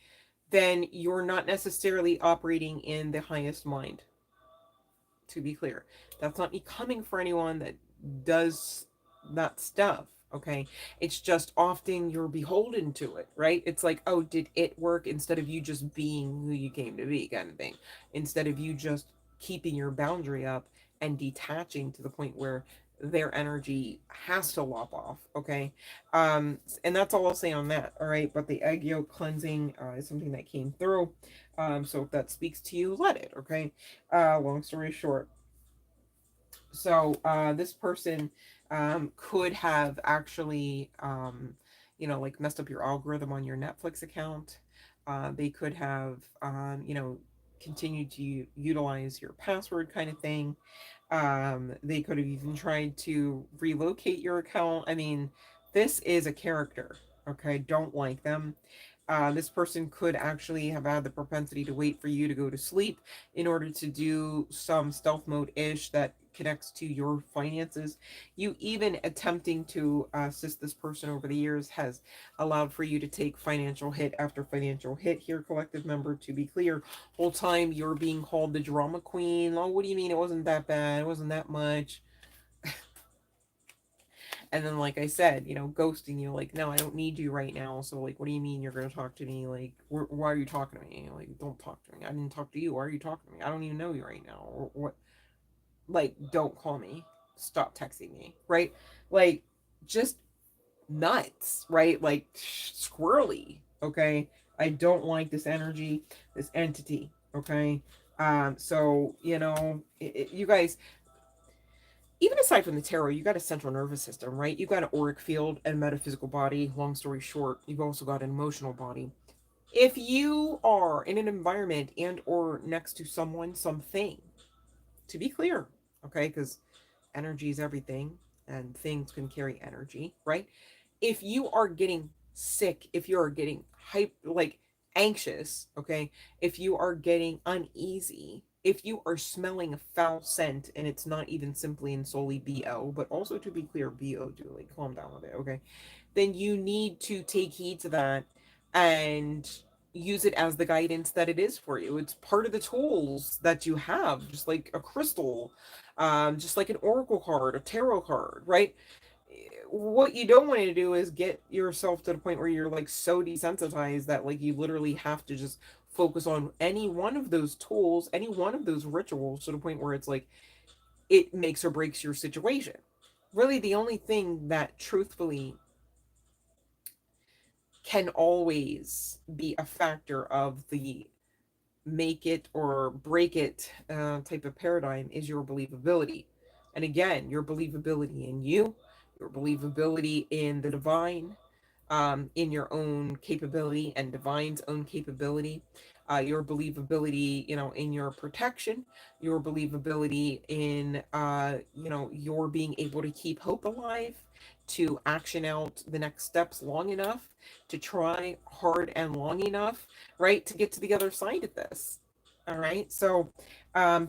then you're not necessarily operating in the highest mind, to be clear. That's not me coming for anyone that does that stuff, okay? It's just often you're beholden to it, right? It's like, oh, did it work, instead of you just being who you came to be, kind of thing. Instead of you just keeping your boundary up and detaching to the point where their energy has to lop off, okay? And that's all I'll say on that, all right? But the egg yolk cleansing is something that came through. So if that speaks to you, let it, okay? Long story short, so this person could have actually like messed up your algorithm on your Netflix account. They could have, continued to utilize your password kind of thing. They could have even tried to relocate your account. I mean, this is a character. Okay, don't like them. This person could actually have had the propensity to wait for you to go to sleep in order to do some stealth mode ish that connects to your finances. You even attempting to assist this person over the years has allowed for you to take financial hit after financial hit here, collective member. To be clear, whole time you're being called the drama queen. Oh, what do you mean it wasn't that bad? It wasn't that much. And then, like I said, ghosting you, like, no, I don't need you right now. So, like, what do you mean you're going to talk to me? Like, why are you talking to me? Like, don't talk to me. I didn't talk to you. Why are you talking to me? I don't even know you right now. Or what? Like, don't call me. Stop texting me. Right? Like, just nuts. Right? Like, squirrely. Okay? I don't like this energy, this entity. Okay? So, you guys, even aside from the tarot, you got a central nervous system, right? You got an auric field and metaphysical body. Long story short, you've also got an emotional body. If you are in an environment and or next to someone, something, to be clear, okay, because energy is everything and things can carry energy, right? If you are getting sick, if you are getting like anxious, okay, if you are getting uneasy, if you are smelling a foul scent and it's not even simply and solely BO, but also to be clear, BO too, like calm down with it, okay, then you need to take heed to that and use it as the guidance that it is for you. It's part of the tools that you have, just like a crystal, just like an oracle card, a tarot card, right? What you don't want to do is get yourself to the point where you're like so desensitized that like you literally have to just focus on any one of those tools, any one of those rituals to the point where it's like it makes or breaks your situation. Really, the only thing that truthfully can always be a factor of the make it or break it type of paradigm is your believability. And again, your believability in you, your believability in the divine, in your own capability and divine's own capability, your believability, in your protection, your believability in, your being able to keep hope alive, to action out the next steps long enough, to try hard and long enough, right, to get to the other side of this. All right. So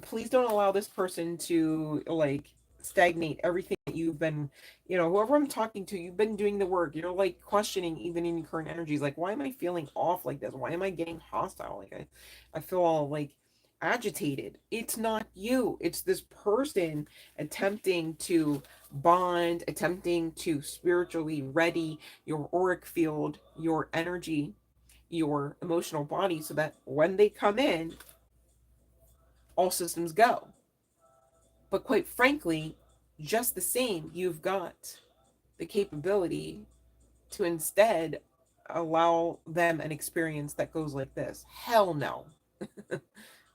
please don't allow this person to like stagnate everything that you've been, whoever I'm talking to, you've been doing the work. You're like questioning even in your current energies, like, why am I feeling off like this? Why am I getting hostile? Like I feel all like agitated. It's not you. It's this person attempting to bond, attempting to spiritually ready your auric field, your energy, your emotional body so that when they come in, all systems go. But quite frankly, just the same, you've got the capability to instead allow them an experience that goes like this. Hell no.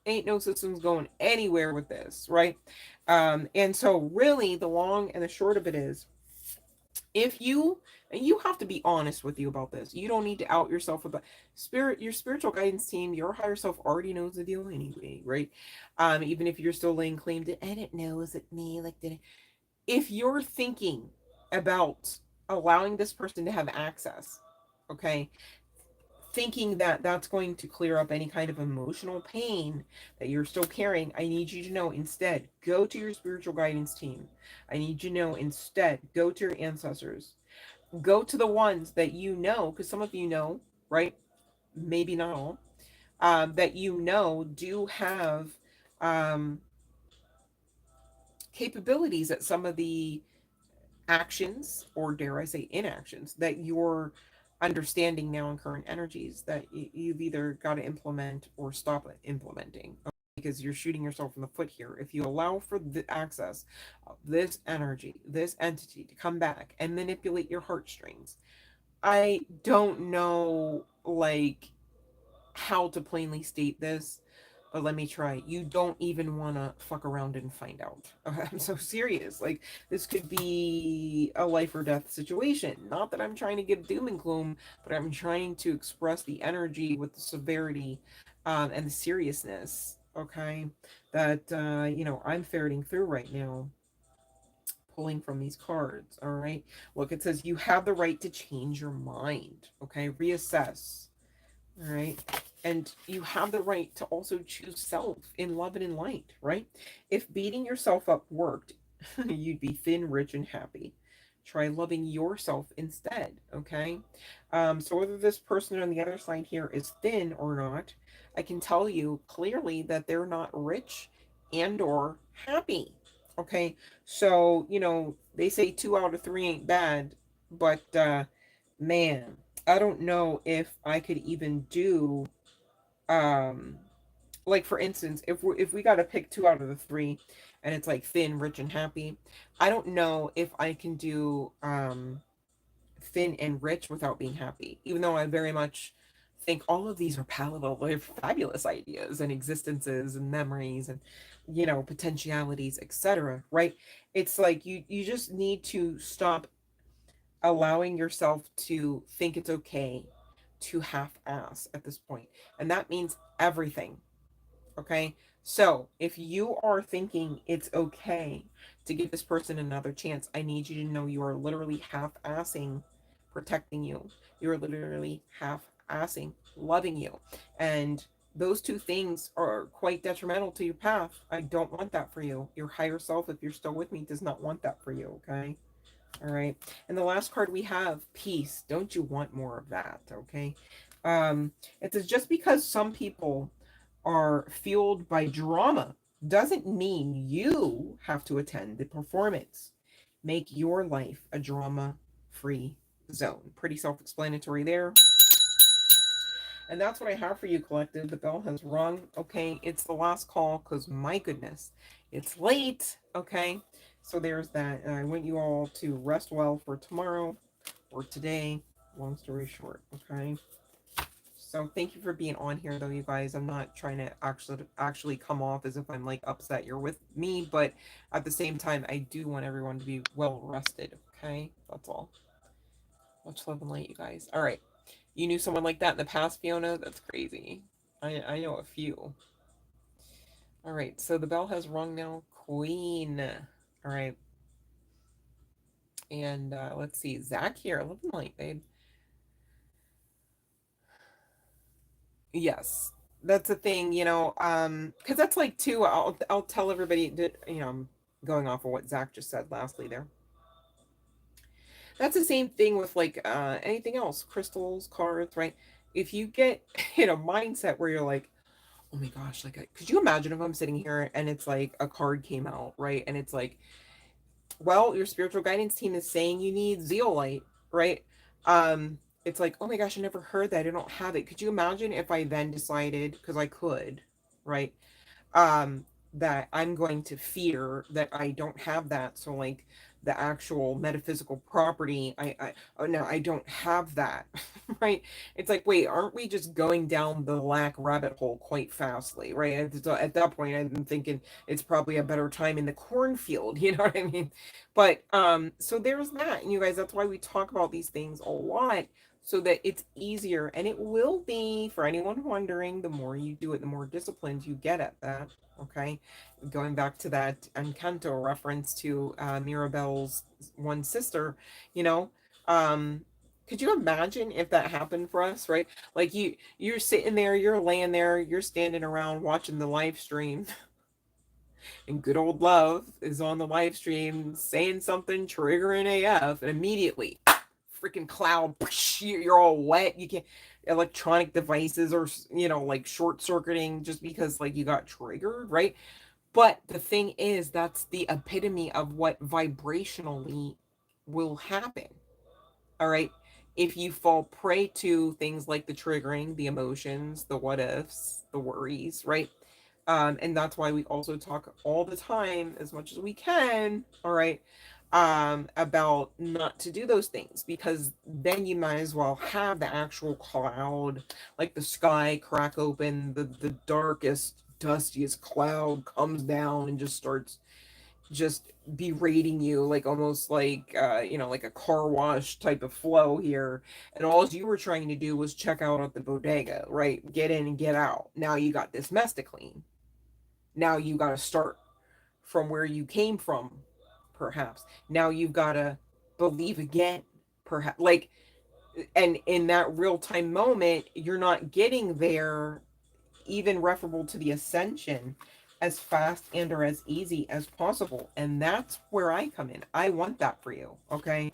Ain't no systems going anywhere with this, right? And so really the long and the short of it is, if you, and you have to be honest with you about this, you don't need to out yourself about your spiritual guidance team, your higher self already knows the deal anyway, right? Even if you're still laying claim to, I don't know, is it me, like, did it, if you're thinking about allowing this person to have access, okay, thinking that that's going to clear up any kind of emotional pain that you're still carrying, I need you to know instead, go to your spiritual guidance team. I need you to know instead, go to your ancestors. Go to the ones that you know, because some of you know, right? Maybe not all, that you know do have um, capabilities at some of the actions, or dare I say inactions, that you're understanding now in current energies that you've either got to implement or stop implementing, because you're shooting yourself in the foot here. If you allow for the access of this energy, this entity to come back and manipulate your heartstrings, I don't know like how to plainly state this, but let me try. You don't even want to fuck around and find out. I'm so serious. Like, this could be a life or death situation. Not that I'm trying to give doom and gloom, but I'm trying to express the energy with the severity and the seriousness, okay, that, I'm ferreting through right now, pulling from these cards, all right? Look, it says you have the right to change your mind, okay? Reassess. All right. And you have the right to also choose self in love and in light, right? If beating yourself up worked, you'd be thin, rich, and happy. Try loving yourself instead, okay? So whether this person on the other side here is thin or not, I can tell you clearly that they're not rich and or happy, okay? So, they say 2 out of 3 ain't bad, but man, I don't know if I could even do um like, for instance, if we got to pick 2 out of the 3 and it's like thin, rich, and happy, I don't know if I can do thin and rich without being happy, even though I very much think all of these are palatable. They're fabulous ideas and existences and memories and potentialities, etc., right? It's like you just need to stop allowing yourself to think it's okay to half ass at this point. And that means everything. Okay. So if you are thinking it's okay to give this person another chance, I need you to know you are literally half assing protecting you. You're literally half assing loving you. And those two things are quite detrimental to your path. I don't want that for you. Your higher self, if you're still with me, does not want that for you. Okay. All right. And the last card we have, peace. Don't you want more of that? Okay. It says just because some people are fueled by drama doesn't mean you have to attend the performance. Make your life a drama free zone. Pretty self explanatory there. And that's what I have for you, collective. The bell has rung. Okay, it's the last call because my goodness, it's late. Okay, so there's that. And I want you all to rest well for tomorrow or today. Long story short, okay. So thank you for being on here, though, you guys. I'm not trying to actually come off as if I'm like upset you're with me, but at the same time, I do want everyone to be well rested. Okay, that's all. Much love and light, you guys. All right. You knew someone like that in the past, Fiona? That's crazy. I know a few. All right, so the bell has rung now. Queen. All right. And let's see. Zach here. Love and light, babe. Yes. That's a thing, because that's like too, I'll tell everybody that, I'm going off of what Zach just said lastly there. That's the same thing with like anything else, crystals, cards, right? If you get in a mindset where you're like, oh my gosh, like, could you imagine if I'm sitting here and it's like a card came out, right? And it's like, well, your spiritual guidance team is saying you need zeolite, right? It's like, oh my gosh, I never heard that. I don't have it. Could you imagine if I then decided, because I could, right? That I'm going to fear that I don't have that. So like the actual metaphysical property, oh no, I don't have that, right? It's like, wait, aren't we just going down the lack rabbit hole quite fastly, right? At that point, I'm thinking it's probably a better time in the cornfield, you know what I mean? But so there's that, and you guys, that's why we talk about these things a lot so that it's easier, and it will be, for anyone wondering, the more you do it, the more disciplined you get at that, okay? Going back to that Encanto reference to Mirabelle's one sister, you know, could you imagine if that happened for us, right? Like you're sitting there, you're laying there, you're standing around watching the live stream, and good old love is on the live stream saying something triggering AF, and immediately freaking cloud, you're all wet. You can't, electronic devices are, like short circuiting just because like you got triggered, right? But the thing is, that's the epitome of what vibrationally will happen. All right. If you fall prey to things like the triggering, the emotions, the what ifs, the worries, right? And that's why we also talk all the time, as much as we can, all right, about not to do those things, because then you might as well have the actual cloud, like the sky crack open, the darkest dustiest cloud comes down and just starts just berating you, like almost like like a car wash type of flow here, and all you were trying to do was check out at the bodega, right? Get in and get out. Now you got this mess to clean. Now you got to start from where you came from, perhaps. Now you've got to believe again, perhaps. Like, and in that real time moment, you're not getting there even referable to the ascension as fast and or as easy as possible. And that's where I come in. I want that for you. Okay.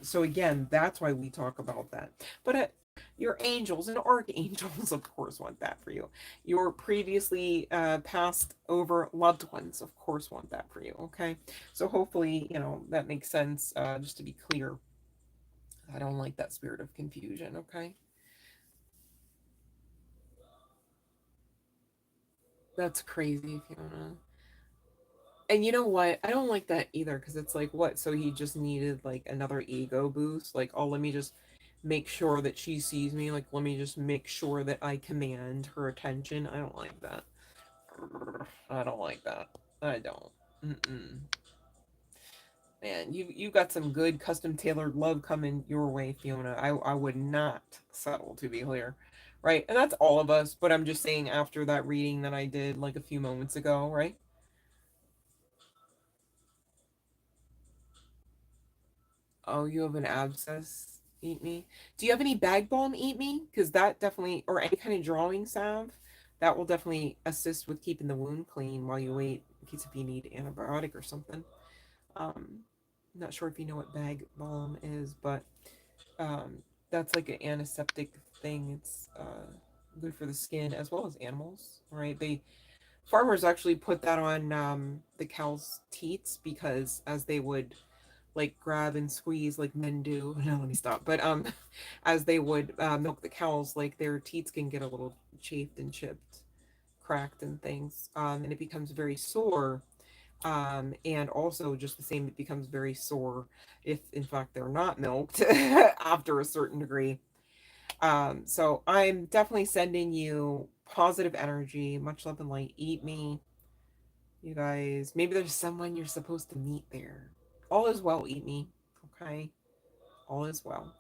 So again, that's why we talk about that. But your angels and archangels, of course, want that for you. Your previously passed over loved ones, of course, want that for you. Okay. So hopefully, that makes sense. Just to be clear, I don't like that spirit of confusion. Okay. That's crazy, Fiona. And you know what? I don't like that either because it's like, what? So he just needed like another ego boost? Like, oh, let me just make sure that she sees me. Like, let me just make sure that I command her attention. I don't like that. I don't like that. I don't. Mm-mm. Man, you got some good custom tailored love coming your way, Fiona. I would not settle, to be clear. Right? And that's all of us, but I'm just saying after that reading that I did like a few moments ago, right? Oh, you have an abscess. Eat me. Do you have any bag balm? Eat me, because that definitely, or any kind of drawing salve, that will definitely assist with keeping the wound clean while you wait, in case if you need antibiotic or something. Not sure if you know what bag balm is, but um, that's like an antiseptic thing. It's good for the skin as well as animals, right? They farmers actually put that on the cow's teats because as they would like grab and squeeze like men do. No, let me stop. But as they would milk the cows, like their teats can get a little chafed and chipped, cracked and things, and it becomes very sore. And also just the same, it becomes very sore if in fact they're not milked after a certain degree. So I'm definitely sending you positive energy, much love and light. Eat me, you guys. Maybe there's someone you're supposed to meet there. All is well, eat me. Okay. All is well.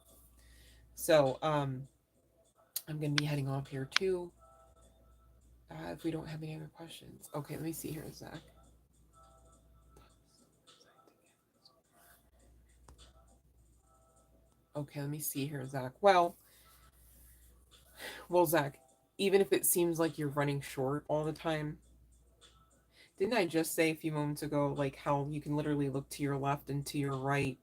So, I'm gonna be heading off here too. If we don't have any other questions. Okay, let me see here, Zach. Okay, let me see here, Zach. Well, Zach, even if it seems like you're running short all the time, didn't I just say a few moments ago, like how you can literally look to your left and to your right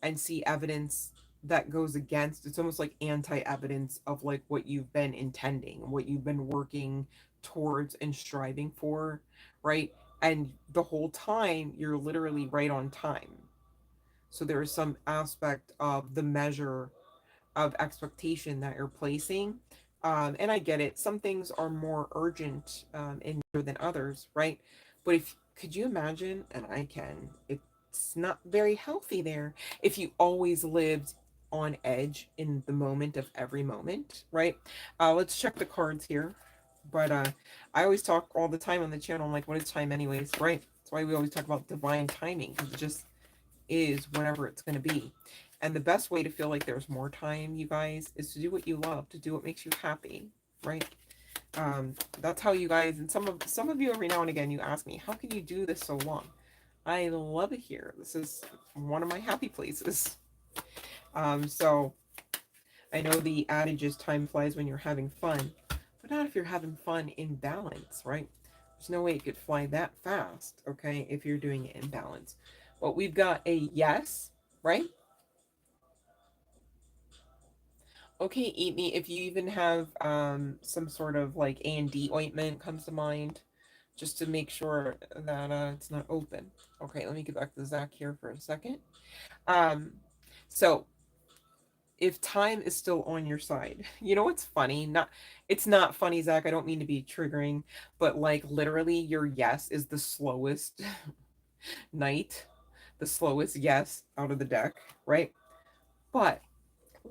and see evidence that goes against, it's almost like anti-evidence of like what you've been intending, what you've been working towards and striving for, right? And the whole time you're literally right on time. So there is some aspect of the measure of expectation that you're placing. And I get it. Some things are more urgent in than others, right? But if could you imagine, and I can, it's not very healthy there. If you always lived on edge in the moment of every moment, right? Let's check the cards here. But I always talk all the time on the channel. I'm like, what is time, anyways, right? That's why we always talk about divine timing because it just is whatever it's going to be. And the best way to feel like there's more time, you guys, is to do what you love, to do what makes you happy, right? That's how you guys, and some of you every now and again, you ask me, how can you do this so long? I love it here. This is one of my happy places. So I know the adage is time flies when you're having fun, but not if you're having fun in balance, right? There's no way it could fly that fast, okay, if you're doing it in balance. But we've got a yes, right? Okay, eat me. If you even have some sort of like A&D ointment comes to mind, just to make sure that it's not open. Okay, let me get back to Zach here for a second. Um, so if time is still on your side, you know what's funny? It's not funny, Zach. I don't mean to be triggering, but like literally, your yes is the slowest knight, the slowest yes out of the deck, right? But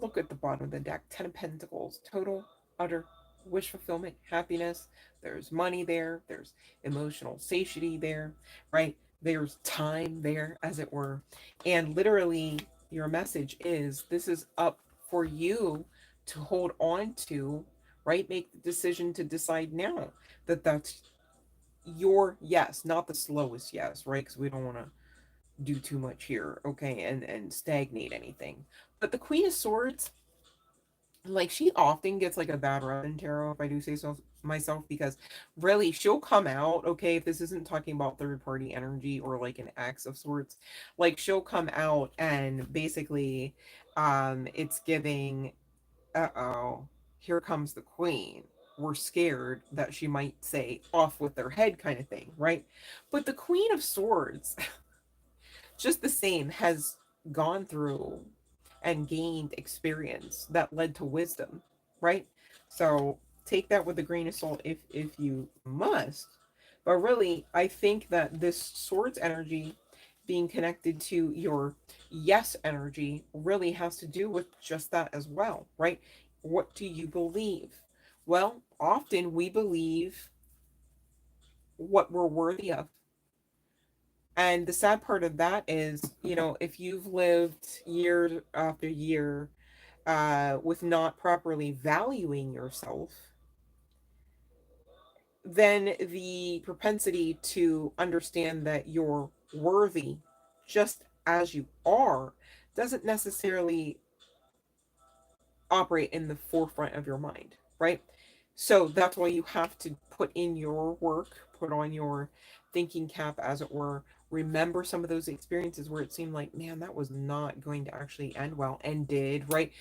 look at the bottom of the deck. Ten of Pentacles. Total, utter wish fulfillment, happiness, there's money there, there's emotional satiety there, right? There's time there, as it were. And literally, your message is this is up for you to hold on to, right? Make the decision to decide now that that's your yes, not the slowest yes, right? Because we don't want to do too much here, okay, and stagnate anything. But the Queen of Swords, like, she often gets like a bad rep in tarot, if I do say so myself, because really she'll come out, okay, if this isn't talking about third party energy or like an ex of sorts, like she'll come out and basically it's giving, uh-oh, here comes the queen, we're scared that she might say off with their head kind of thing, right? But the Queen of Swords just the same has gone through and gained experience that led to wisdom, right? So take that with a grain of salt if you must. But really, I think that this swords energy being connected to your yes energy really has to do with just that as well, right? What do you believe? Well, often we believe what we're worthy of. And the sad part of that is, if you've lived year after year with not properly valuing yourself, then the propensity to understand that you're worthy just as you are doesn't necessarily operate in the forefront of your mind, right? So that's why you have to put in your work, put on your thinking cap, as it were. Remember some of those experiences where it seemed like, man, that was not going to actually end well and did, right?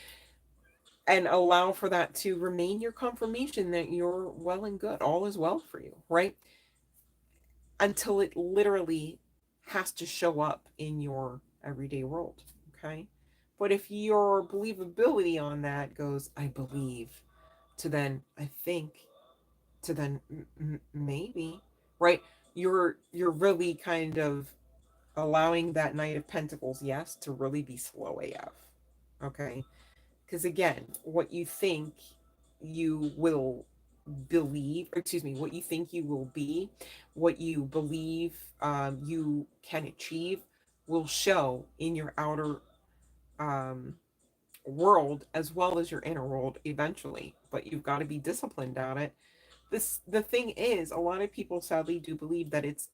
And allow for that to remain your confirmation that you're well and good, all is well for you, right? Until it literally has to show up in your everyday world, okay? But if your believability on that goes, I believe, to then I think, to then maybe, right? You're really kind of allowing that Knight of Pentacles, yes, to really be slow AF. Okay? Because again, what you think you will believe, or excuse me, what you think you will be, what you believe you can achieve, will show in your outer um, world as well as your inner world eventually. But you've got to be disciplined at it. The thing is, a lot of people sadly do believe that it's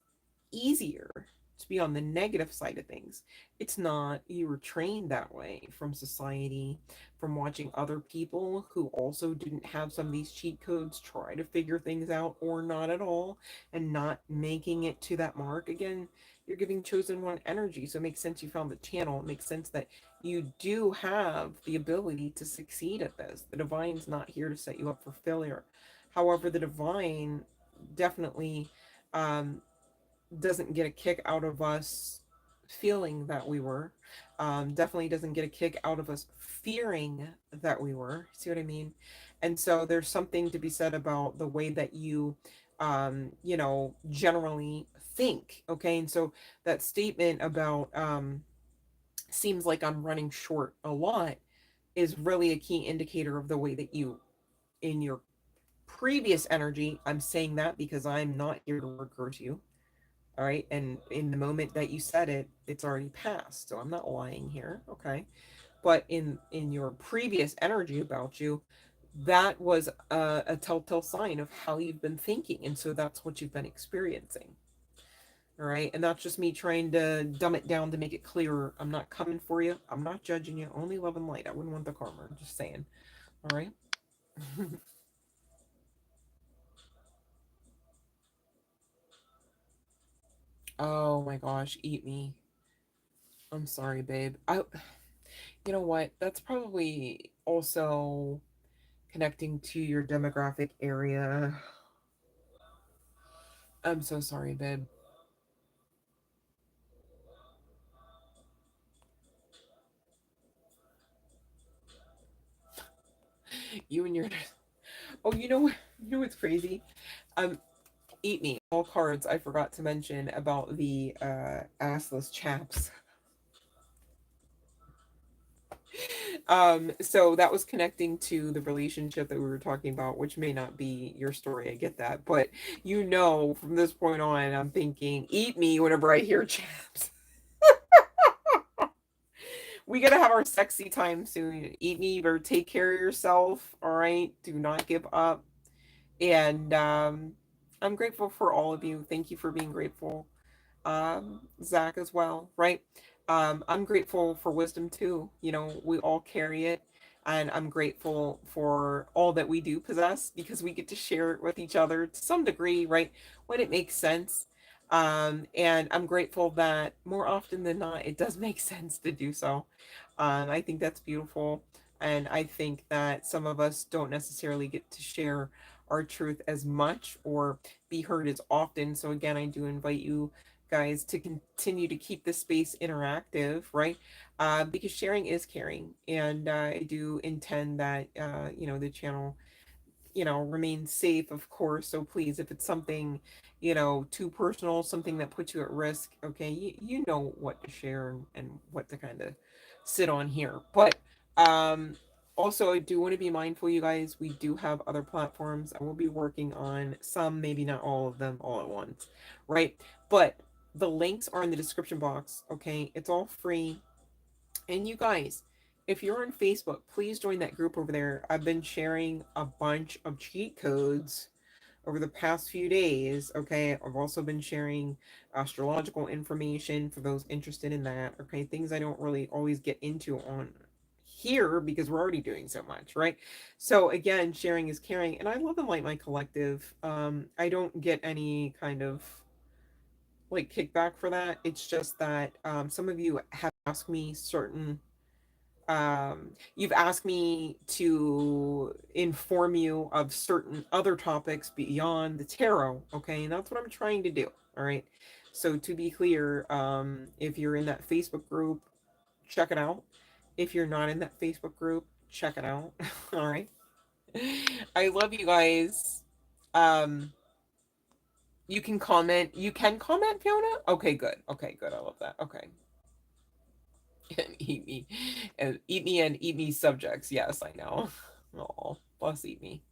easier to be on the negative side of things. It's not. You were trained that way from society, from watching other people who also didn't have some of these cheat codes try to figure things out, or not at all, and not making it to that mark. Again, you're giving chosen one energy, so it makes sense you found the channel. It makes sense that you do have the ability to succeed at this. The divine's not here to set you up for failure. However, the divine definitely um, doesn't get a kick out of us feeling that we were. Definitely doesn't get a kick out of us fearing that we were. See what I mean? And so there's something to be said about the way that you, generally think. Okay. And so that statement about seems like I'm running short a lot is really a key indicator of the way that you, in your previous energy, I'm saying that because I'm not here to word curse you. All right. And in the moment that you said it, it's already passed. So I'm not lying here. Okay. But in your previous energy about you, that was a telltale sign of how you've been thinking. And so that's what you've been experiencing. All right. And that's just me trying to dumb it down to make it clearer. I'm not coming for you. I'm not judging you. Only love and light. I wouldn't want the karma. I'm just saying. All right. Oh my gosh. Eat me. I'm sorry, babe. You know what? That's probably also connecting to your demographic area. I'm so sorry, babe. You and your oh, you know what's crazy? Um, eat me. All cards. I forgot to mention about the assless chaps. So that was connecting to the relationship that we were talking about, which may not be your story. I get that, but from this point on, I'm thinking, eat me whenever I hear chaps. We gotta have our sexy time soon. Eat me or take care of yourself. All right. Do not give up. And I'm grateful for all of you. Thank you for being grateful. Zach as well, right? I'm grateful for wisdom too. We all carry it, and I'm grateful for all that we do possess because we get to share it with each other to some degree, right? When it makes sense. And I'm grateful that more often than not, it does make sense to do so. I think that's beautiful. And I think that some of us don't necessarily get to share our truth as much or be heard as often. So, again, I do invite you guys to continue to keep this space interactive, right? Because sharing is caring. And I do intend that, the channel remain safe, of course. So please, if it's something, too personal, something that puts you at risk, okay, you know what to share and what to kind of sit on here. But also, I do want to be mindful, you guys, we do have other platforms. I will be working on some, maybe not all of them all at once, right? But the links are in the description box, okay? It's all free. And you guys, if you're on Facebook, please join that group over there. I've been sharing a bunch of cheat codes over the past few days. Okay. I've also been sharing astrological information for those interested in that. Okay. Things I don't really always get into on here because we're already doing so much, right? So again, sharing is caring. And I love and like my collective. I don't get any kind of like kickback for that. It's just that some of you have asked me certain you've asked me to inform you of certain other topics beyond the tarot, okay? And that's what I'm trying to do, all right? So to be clear, if you're in that Facebook group, check it out. If you're not in that Facebook group, check it out. All right. I love you guys. Um, you can comment. You can comment, Fiona? Okay, good. Okay, good. I love that. Okay. And eat me and eat me subjects. Yes, I know. Oh, bless eat me.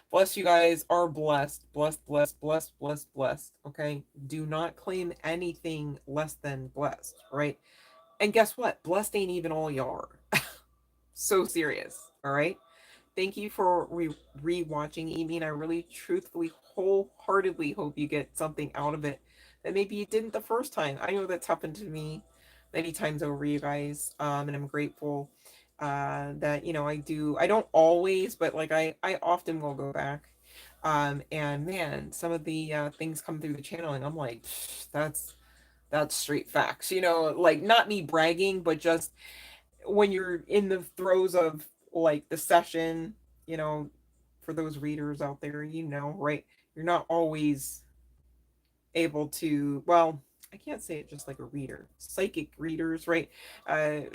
Bless you guys are blessed. Blessed, blessed, blessed, blessed, blessed. Okay. Do not claim anything less than blessed, right? And guess what? Blessed ain't even all you are. So serious. All right. Thank you for re-watching Amy, and I really, truthfully, wholeheartedly hope you get something out of it that maybe you didn't the first time. I know that's happened to me many times over, you guys, and I'm grateful that I don't always, but like I often will go back, and man, some of the things come through the channel, and I'm like, that's straight facts, like not me bragging, but just when you're in the throes of like the session, you know, for those readers out there, right? You're not always able to, well, I can't say it just like a reader, psychic readers, right?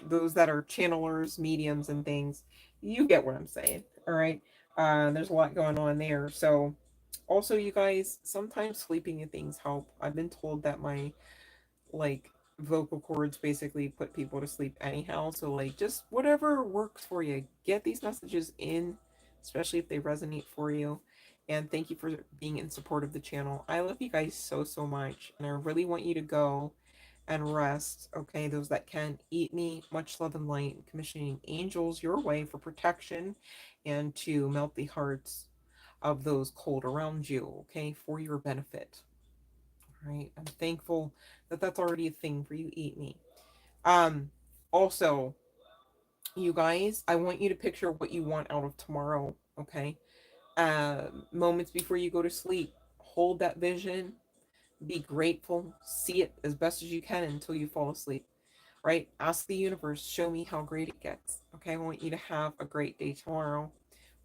Those that are channelers, mediums, and things. You get what I'm saying, all right? There's a lot going on there. So, also, you guys, sometimes sleeping and things help. I've been told that my like vocal cords basically put people to sleep anyhow. So like just whatever works for you. Get these messages in, especially if they resonate for you. And thank you for being in support of the channel. I love you guys so so much. And I really want you to go and rest. Okay, those that can eat me, much love and light, commissioning angels your way for protection and to melt the hearts of those cold around you, okay, for your benefit. Right. I'm thankful that that's already a thing for you. Eat me. Um, Also, you guys, I want you to picture what you want out of tomorrow. Okay. Moments before you go to sleep, hold that vision. Be grateful. See it as best as you can until you fall asleep. Right. Ask the universe, show me how great it gets. Okay. I want you to have a great day tomorrow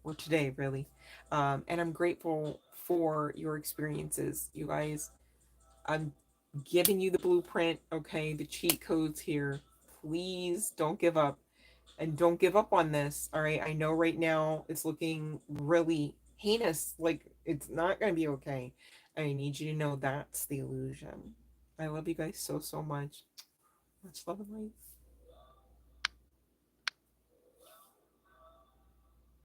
or today, really. And I'm grateful for your experiences, you guys. I'm giving you the blueprint, okay, the cheat codes here. Please don't give up. And don't give up on this. All right. I know right now it's looking really heinous. Like it's not going to be okay. I need you to know that's the illusion. I love you guys so, so much. Much love and light.